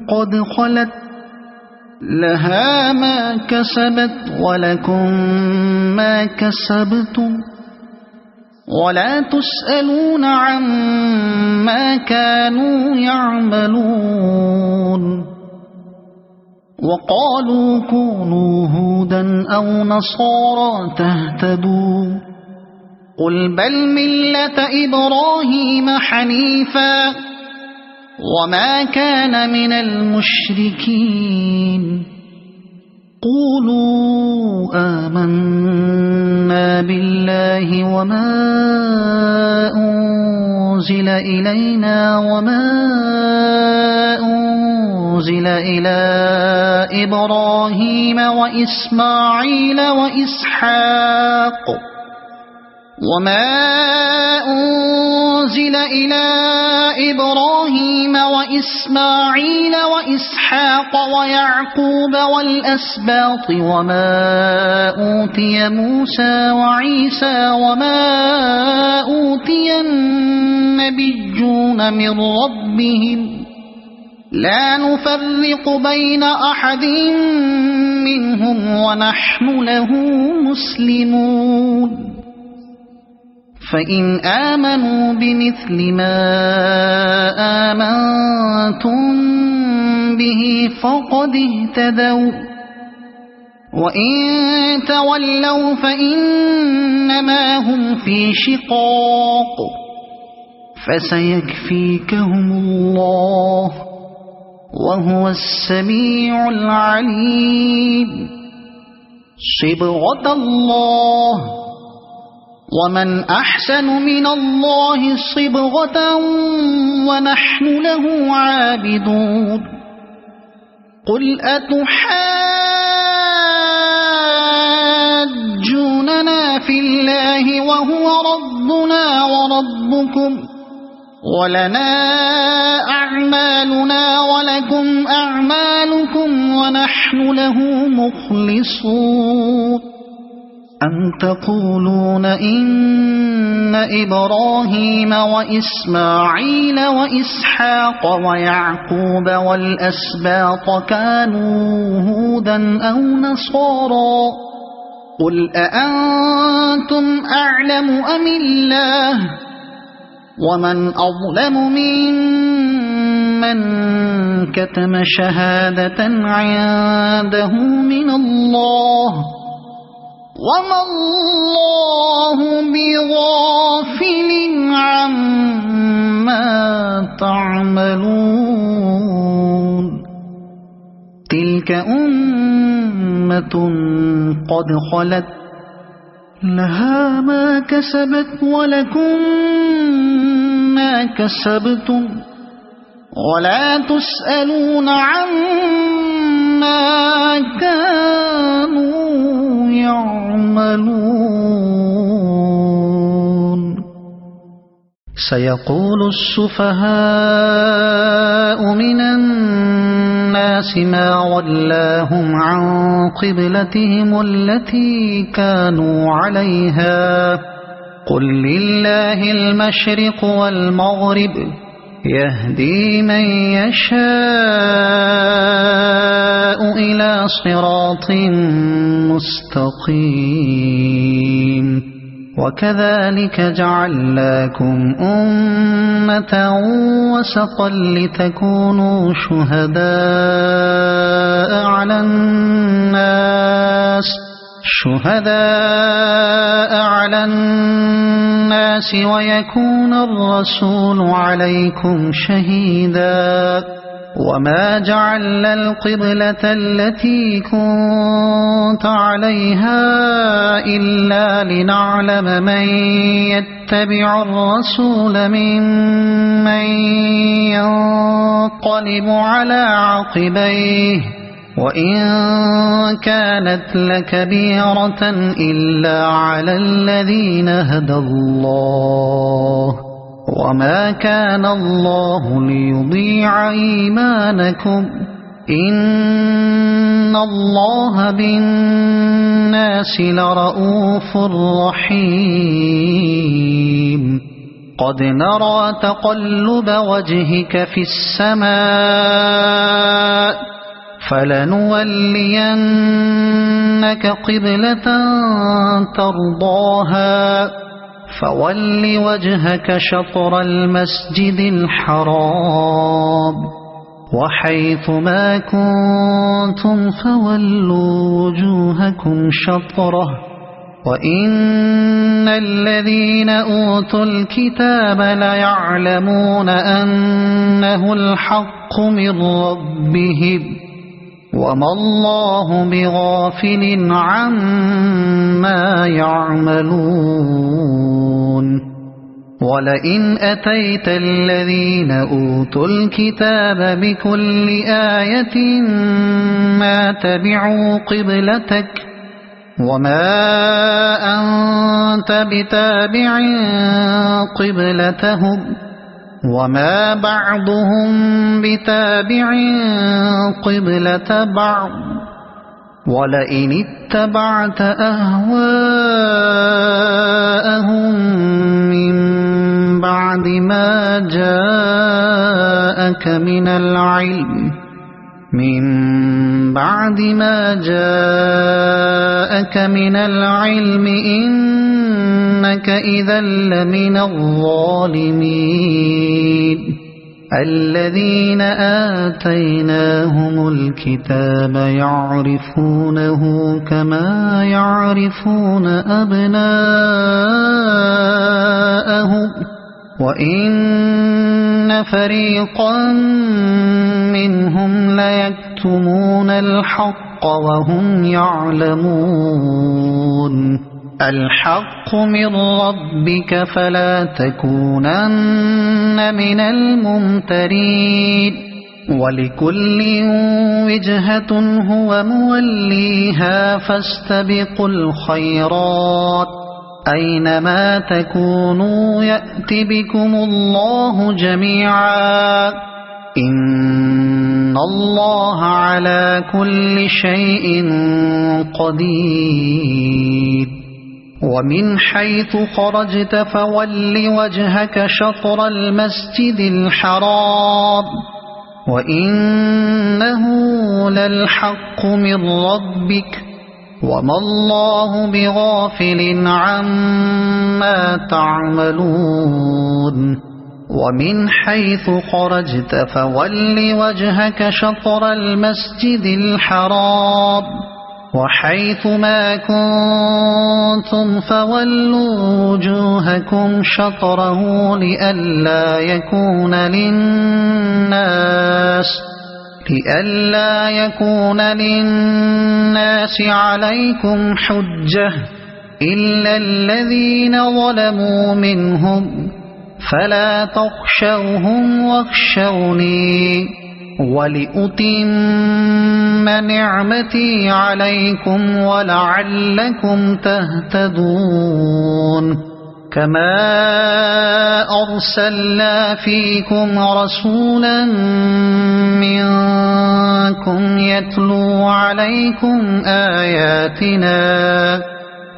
قد خلت لها ما كسبت ولكم ما كسبتم ولا تسألون عما كانوا يعملون وقالوا كونوا هودا أو نصارى تهتدوا قل بل ملة إبراهيم حنيفا وما كان من المشركين قولوا آمنا بالله وما أنزل إلينا وما أنزل إلى إبراهيم وإسماعيل وإسحاق وما أنزل إلى إبراهيم وإسماعيل وإسحاق ويعقوب والأسباط وما أوتي موسى وعيسى وما أوتي النبيون من ربهم لا نفرق بين أحد منهم ونحن له مسلمون فإن آمنوا بمثل ما آمنتم به فقد اهتدوا وإن تولوا فإنما هم في شقاق فسيكفيكهم الله وهو السميع العليم صبغة الله ومن أحسن من الله صبغة ونحن له عابدون قل أتحاجوننا في الله وهو ربنا وربكم ولنا أعمالنا ولكم أعمالكم ونحن له مخلصون أم تقولون إن إبراهيم وإسماعيل وإسحاق ويعقوب والأسباط كانوا هودا أو نصارى قل أأنتم أعلم أم الله ومن أظلم ممن كتم شهادة عنده من الله وما الله بغافل عما تعملون تلك أمة قد خلت لها ما كسبت ولكم ما كسبتم ولا تسألون عما كانوا يعملون سيقول السفهاء من الناس ما ولاهم عن قبلتهم التي كانوا عليها قل لله المشرق والمغرب يهدي من يشاء إلى صراط مستقيم وكذلك جعلناكم أمة وسطا لتكونوا شهداء على الناس ويكون الرسول عليكم شهيدا وما جعلنا القبلة التي كنت عليها إلا لنعلم من يتبع الرسول ممن ينقلب على عقبيه وإن كانت لكبيرة إلا على الذين هدى الله وما كان الله ليضيع إيمانكم إن الله بالناس لرؤوف رحيم قد نرى تقلب وجهك في السماء فلنولينك قبلة ترضاها فول وجهك شطر المسجد الحرام وحيث ما كنتم فولوا وجوهكم شطره وإن الذين أوتوا الكتاب ليعلمون أنه الحق من ربهم وما الله بغافل عما يعملون ولئن أتيت الذين أوتوا الكتاب بكل آية ما تبعوا قبلتك وما أنت بتابع قبلتهم وما بعضهم بتابع قبلة بعض ولئن اتبعت أهواءهم من بعد ما جاءك من العلم إنك إذا لمن الظالمين الذين آتيناهم الكتاب يعرفونه كما يعرفون أبناءهم وإن فريقا منهم ليكتمون الحق وهم يعلمون الحق من ربك فلا تكونن من الممترين ولكل وجهة هو موليها فاستبقوا الخيرات أينما تكونوا يأت بكم الله جميعا إن الله على كل شيء قدير ومن حيث خرجت فول وجهك شطر المسجد الحرام وإنه للحق من ربك وما الله بغافل عما تعملون ومن حيث خرجت فول وجهك شطر المسجد الحرام وحيث ما كنتم فولوا وجوهكم شطره لئلا يكون للناس عليكم حجة إلا الذين ظلموا منهم فلا تخشوهم واخشوني ولأتم نعمتي عليكم ولعلكم تهتدون كما أرسلنا فيكم رسولا منكم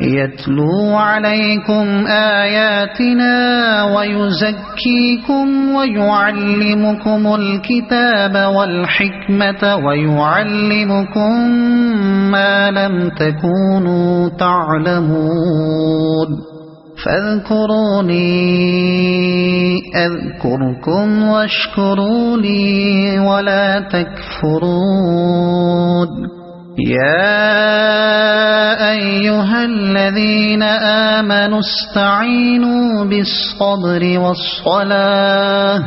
يتلو عليكم آياتنا ويزكيكم ويعلمكم الكتاب والحكمة ويعلمكم ما لم تكونوا تعلمون فاذكروني أذكركم واشكروا لي ولا تكفرون يا أيها الذين آمنوا استعينوا بالصبر والصلاة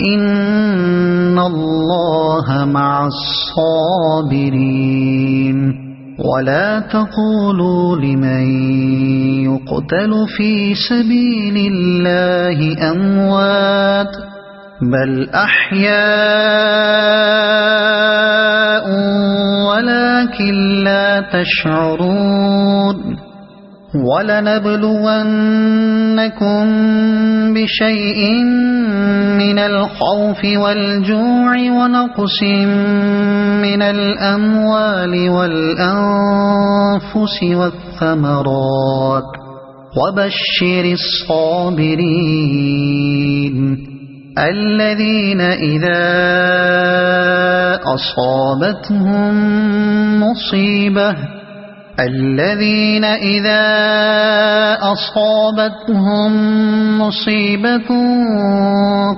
إن الله مع الصابرين ولا تقولوا لمن يقتل في سبيل الله أموات بل أحياء ولكن لا تشعرون ولنبلونكم بشيء من الخوف والجوع ونقص من الأموال والأنفس والثمرات وبشر الصابرين الذين إذا أصابتهم مصيبة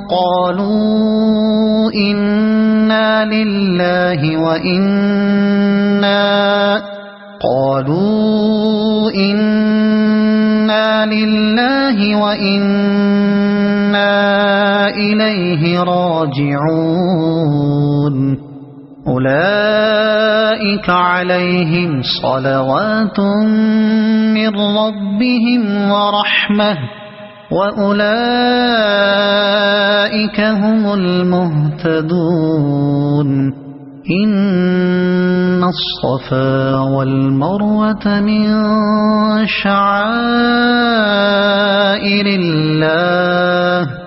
قالوا إنا لله وإنا إليه راجعون أولئك عليهم صلوات من ربهم ورحمة وأولئك هم المهتدون إن الصفا والمروة من شعائر الله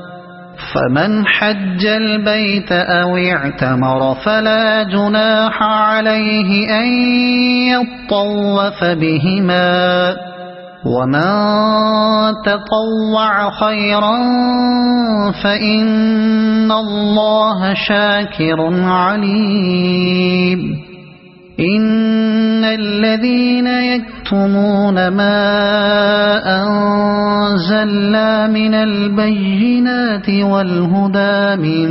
فمن حج البيت أو اعتمر فلا جناح عليه أن يطوف بهما ومن تطوع خيرا فإن الله شاكر عليم إن الذين يكتمون ما أنزلنا من البينات والهدى من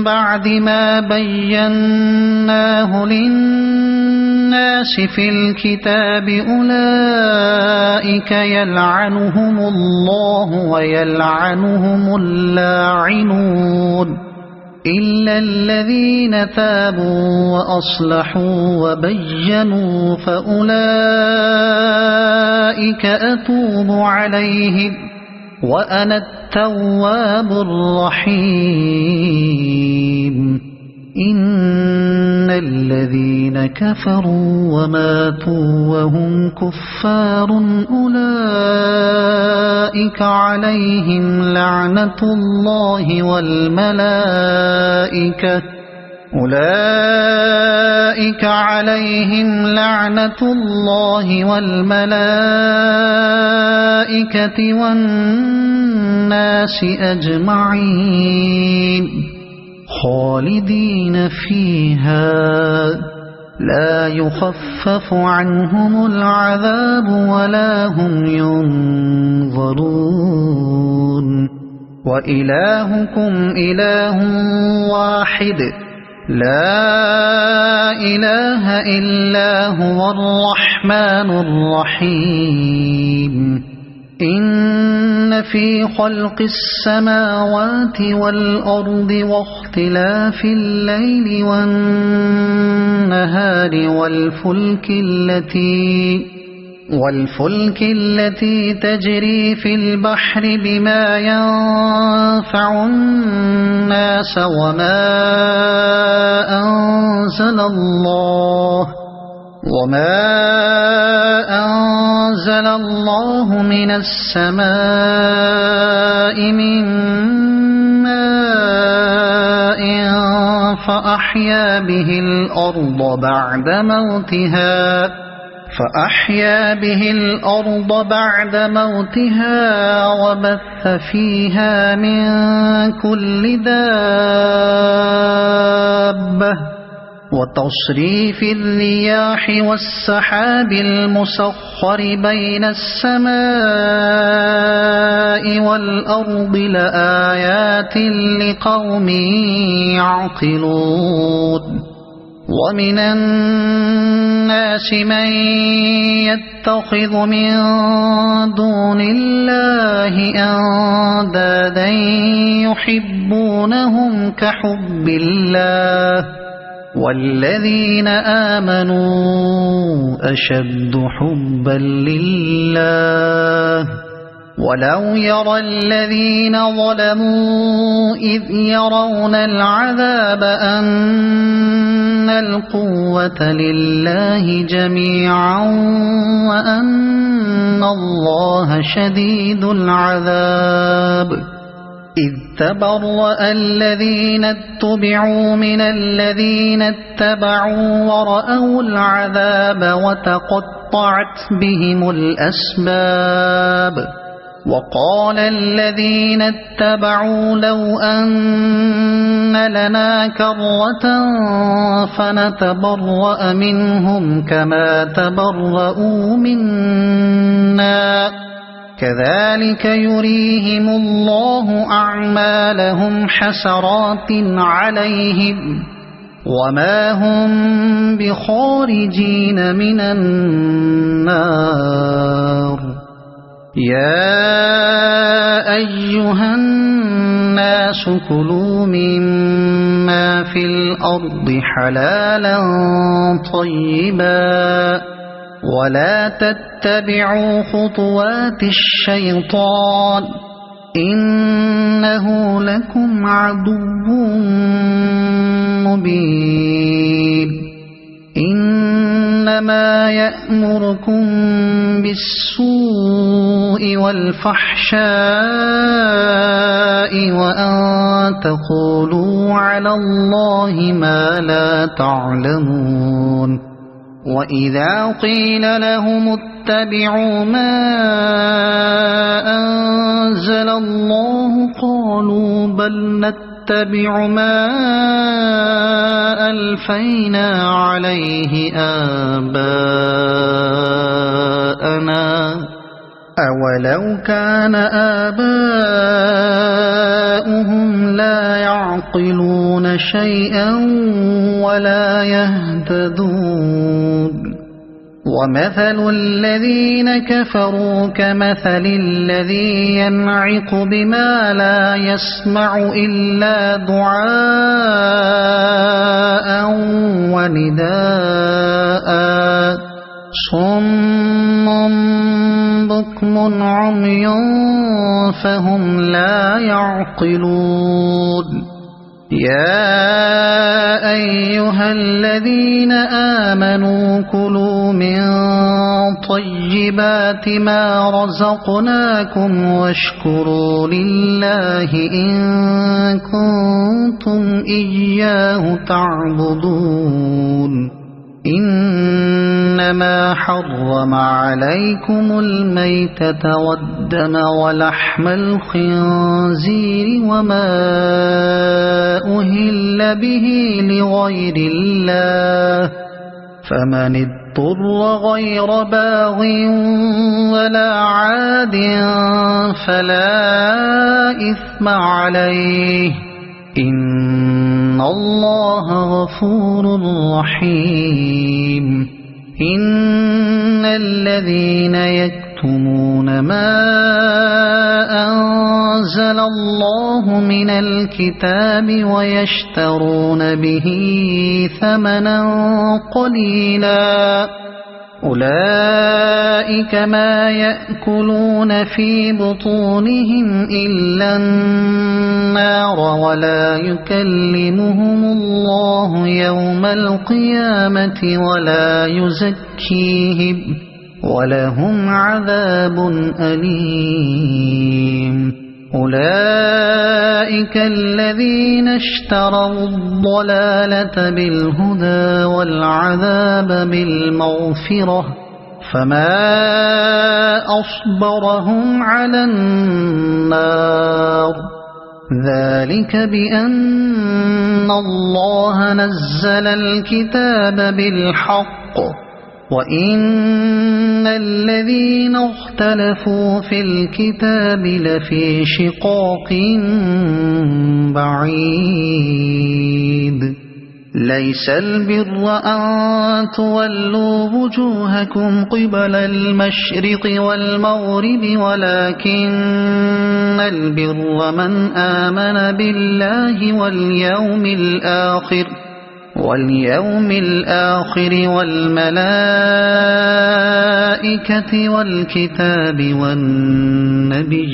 بعد ما بيناه للناس في الكتاب أولئك يلعنهم الله ويلعنهم اللاعنون إلا الذين تابوا وأصلحوا وبينوا فأولئك أتوب عليهم وأنا التواب الرحيم إن الذين كفروا وماتوا وهم كفار أولئك عليهم لعنة الله والملائكة والناس أجمعين خالدين فيها لا يخفف عنهم العذاب ولا هم ينظرون وإلهكم إله واحد لا إله إلا هو الرحمن الرحيم إن في خلق السماوات والأرض واختلاف الليل والنهار والفلك التي تجري في البحر بما ينفع الناس وما أنزل الله من السماء من ماء فأحيا به الأرض بعد موتها وبث فيها من كل دابة وتصريف الرياح والسحاب المسخر بين السماء والأرض لآيات لقوم يعقلون ومن الناس من يتخذ من دون الله أندادا يحبونهم كحب الله والذين آمنوا أشد حبا لله ولو يرى الذين ظلموا إذ يرون العذاب أن القوة لله جميعا وأن الله شديد العذاب إذ تبرأ الذين اتبعوا من الذين اتبعوا ورأوا العذاب وتقطعت بهم الأسباب وقال الذين اتبعوا لو أن لنا كرة فنتبرأ منهم كما تبرؤوا منا كذلك يريهم الله أعمالهم حسرات عليهم وما هم بخارجين من النار يا أيها الناس كلوا مما في الأرض حلالا طيبا ولا تتبعوا خطوات الشيطان إنه لكم عدو مبين إنما يأمركم بالسوء والفحشاء وأن تقولوا على الله ما لا تعلمون وإذا قيل لهم اتبعوا ما أنزل الله قالوا بل نتبع ما ألفينا عليه آباءنا أولو كان آباؤهم لا يعقلون شيئا ولا يهتدون ومثل الذين كفروا كمثل الذي ينعق بما لا يسمع إلا دعاء ونداء صم بكم عمي فهم لا يعقلون يا أيها الذين آمنوا كلوا من طيبات ما رزقناكم واشكروا لله إن كنتم إياه تعبدون إنما حرم عليكم الميتة والدم ولحم الخنزير وما أهل به لغير الله فمن اضطر غير باغ ولا عاد فلا إثم عليه إن الله غفور رحيم إن الذين يكتمون ما أنزل الله من الكتاب ويشترون به ثمنا قليلا أولئك ما يأكلون في بطونهم إلا النار ولا يكلمهم الله يوم القيامة ولا يزكيهم ولهم عذاب أليم أولئك الذين اشتروا الضلالة بالهدى والعذاب بالمغفرة فما أصبرهم على النار ذلك بأن الله نزل الكتاب بالحق وإن الذين اختلفوا في الكتاب لفي شقاق بعيد ليس البر أن تولوا وجوهكم قبل المشرق والمغرب ولكن البر من آمن بالله واليوم الآخر والملائكة والكتاب والنبيين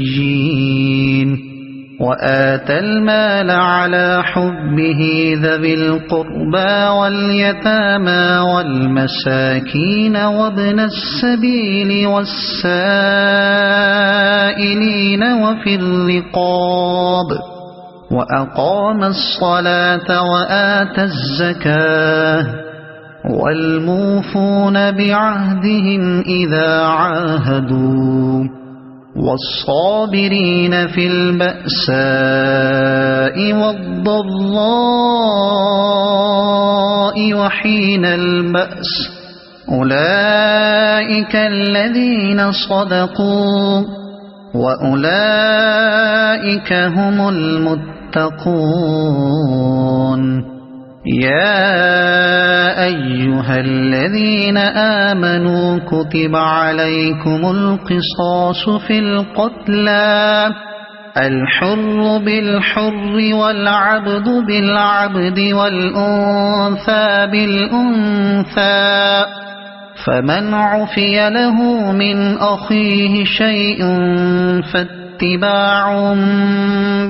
وآتى المال على حبه ذوي القربى واليتامى والمساكين وابن السبيل والسائلين وفي الرقاب وأقام الصلاة وآتى الزكاة والموفون بعهدهم إذا عاهدوا والصابرين في البأساء والضراء وحين البأس أولئك الذين صدقوا وأولئك هم المتقون يا أيها الذين آمنوا كتب عليكم القصاص في القتلى الحر بالحر والعبد بالعبد والأنثى بالأنثى فمن عفي له من أخيه شيء فاتباع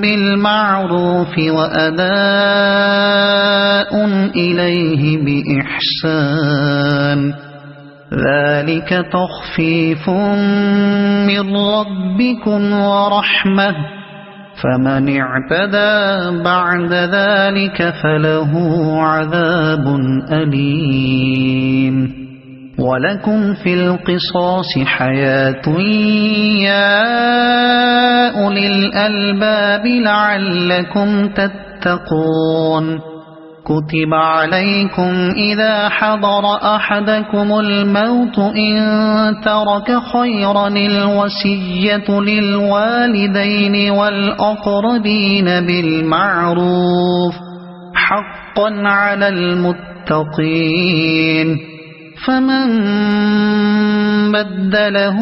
بالمعروف وأداء إليه بإحسان ذلك تخفيف من ربكم ورحمة فمن اعتدى بعد ذلك فله عذاب أليم ولكم في القصاص حياة يا أولي الألباب لعلكم تتقون كتب عليكم إذا حضر أحدكم الموت إن ترك خيرا الوصية للوالدين والأقربين بالمعروف حقا على المتقين فمن بدله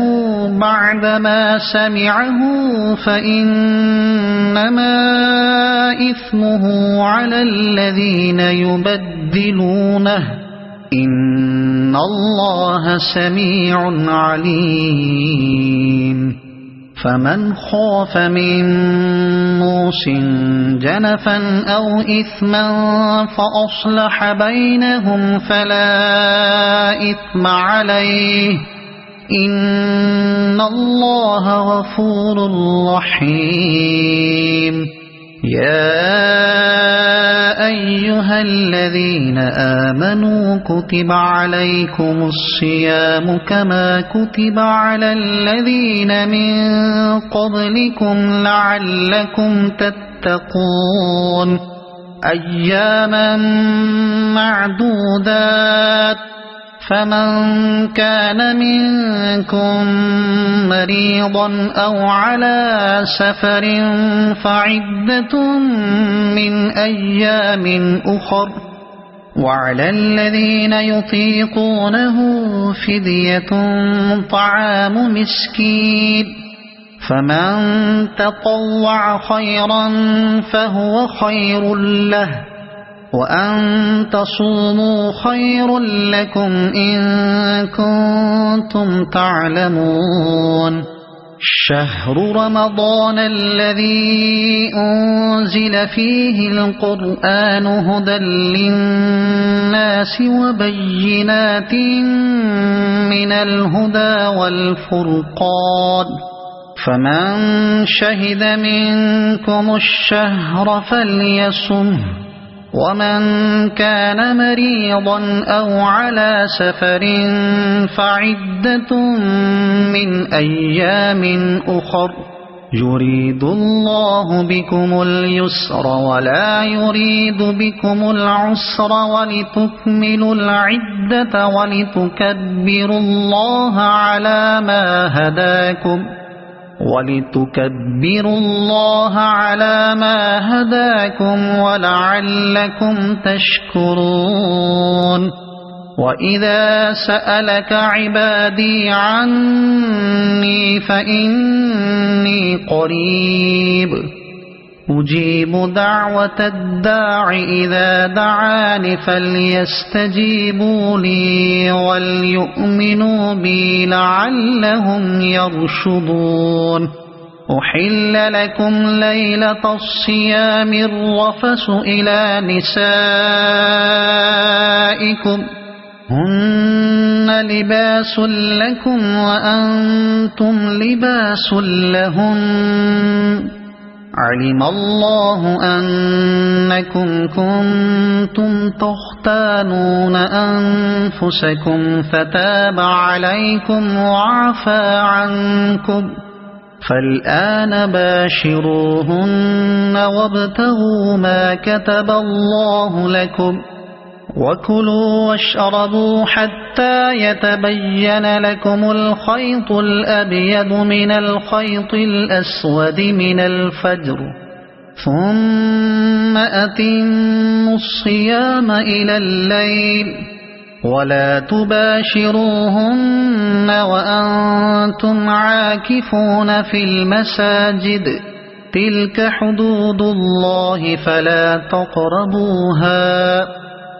بعدما سمعه فإنما إثمه على الذين يبدلونه إن الله سميع عليم فمن خاف من موص جنفا أو إثما فأصلح بينهم فلا إثم عليه إن الله غفور رحيم يا أيها الذين آمنوا كتب عليكم الصيام كما كتب على الذين من قبلكم لعلكم تتقون أياما معدودات فمن كان منكم مريضا أو على سفر فعدة من أيام أخر وعلى الذين يطيقونه فدية طعام مسكين فمن تطوع خيرا فهو خير له وأن تصوموا خير لكم إن كنتم تعلمون شهر رمضان الذي أنزل فيه القرآن هدى للناس وبينات من الهدى والفرقان فمن شهد منكم الشهر فليصمه ومن كان مريضا أو على سفر فعدة من أيام أخر يريد الله بكم اليسر ولا يريد بكم العسر ولتكملوا العدة ولتكبروا الله على ما هداكم ولعلكم تشكرون وإذا سألك عبادي عني فإني قريب أجيب دعوة الداع إذا دعان فليستجيبوا لي وليؤمنوا بي لعلهم يرشدون أحل لكم ليلة الصيام الرفث إلى نسائكم هن لباس لكم وأنتم لباس لهن علم الله أنكم كنتم تختانون أنفسكم فتاب عليكم وعفى عنكم فالآن باشروهن وابتغوا ما كتب الله لكم وكلوا واشربوا حتى يتبين لكم الخيط الأبيض من الخيط الأسود من الفجر ثم أتموا الصيام إلى الليل ولا تباشروهن وأنتم عاكفون في المساجد تلك حدود الله فلا تقربوها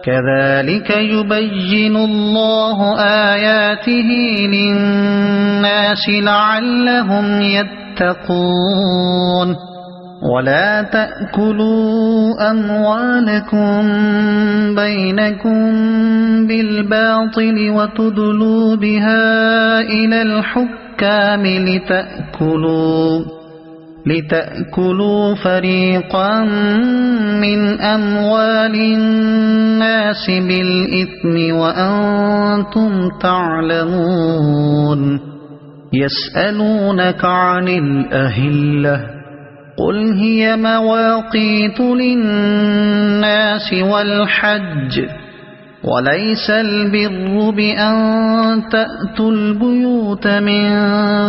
كذلك يبين الله آياته للناس لعلهم يتقون ولا تأكلوا أموالكم بينكم بالباطل وتدلوا بها إلى الحكام لتأكلوا فريقا من أموال الناس بالإثم وأنتم تعلمون يسألونك عن الأهلة قل هي مواقيت للناس والحج وليس البر بأن تأتوا البيوت من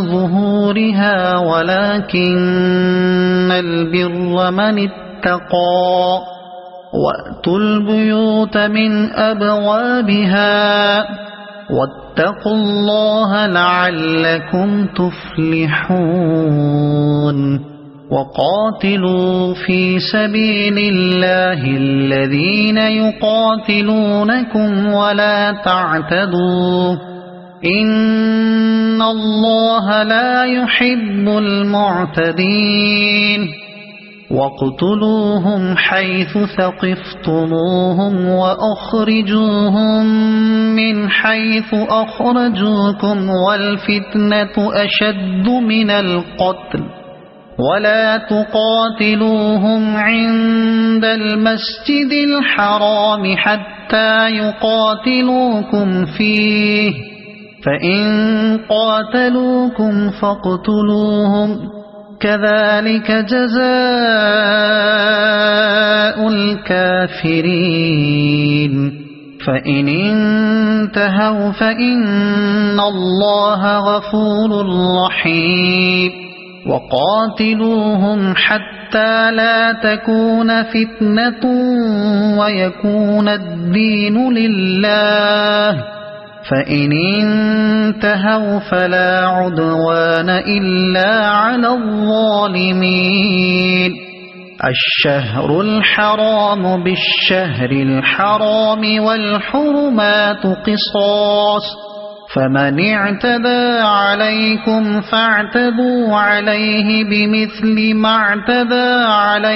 ظهورها ولكن البر من اتقى وأتوا البيوت من أبوابها واتقوا الله لعلكم تفلحون وقاتلوا في سبيل الله الذين يقاتلونكم ولا تعتدوا إن الله لا يحب المعتدين واقتلوهم حيث ثقفتموهم وأخرجوهم من حيث أخرجوكم والفتنة أشد من القتل ولا تقاتلوهم عند المسجد الحرام حتى يقاتلوكم فيه فإن قاتلوكم فاقتلوهم كذلك جزاء الكافرين فإن انتهوا فإن الله غفور رحيم وقاتلوهم حتى لا تكون فتنة ويكون الدين لله فإن انتهوا فلا عدوان إلا على الظالمين الشهر الحرام بالشهر الحرام والحرمات قصاص فمن اعتدى عليكم فاعتدوا عليه بمثل ما اعتدى عليكم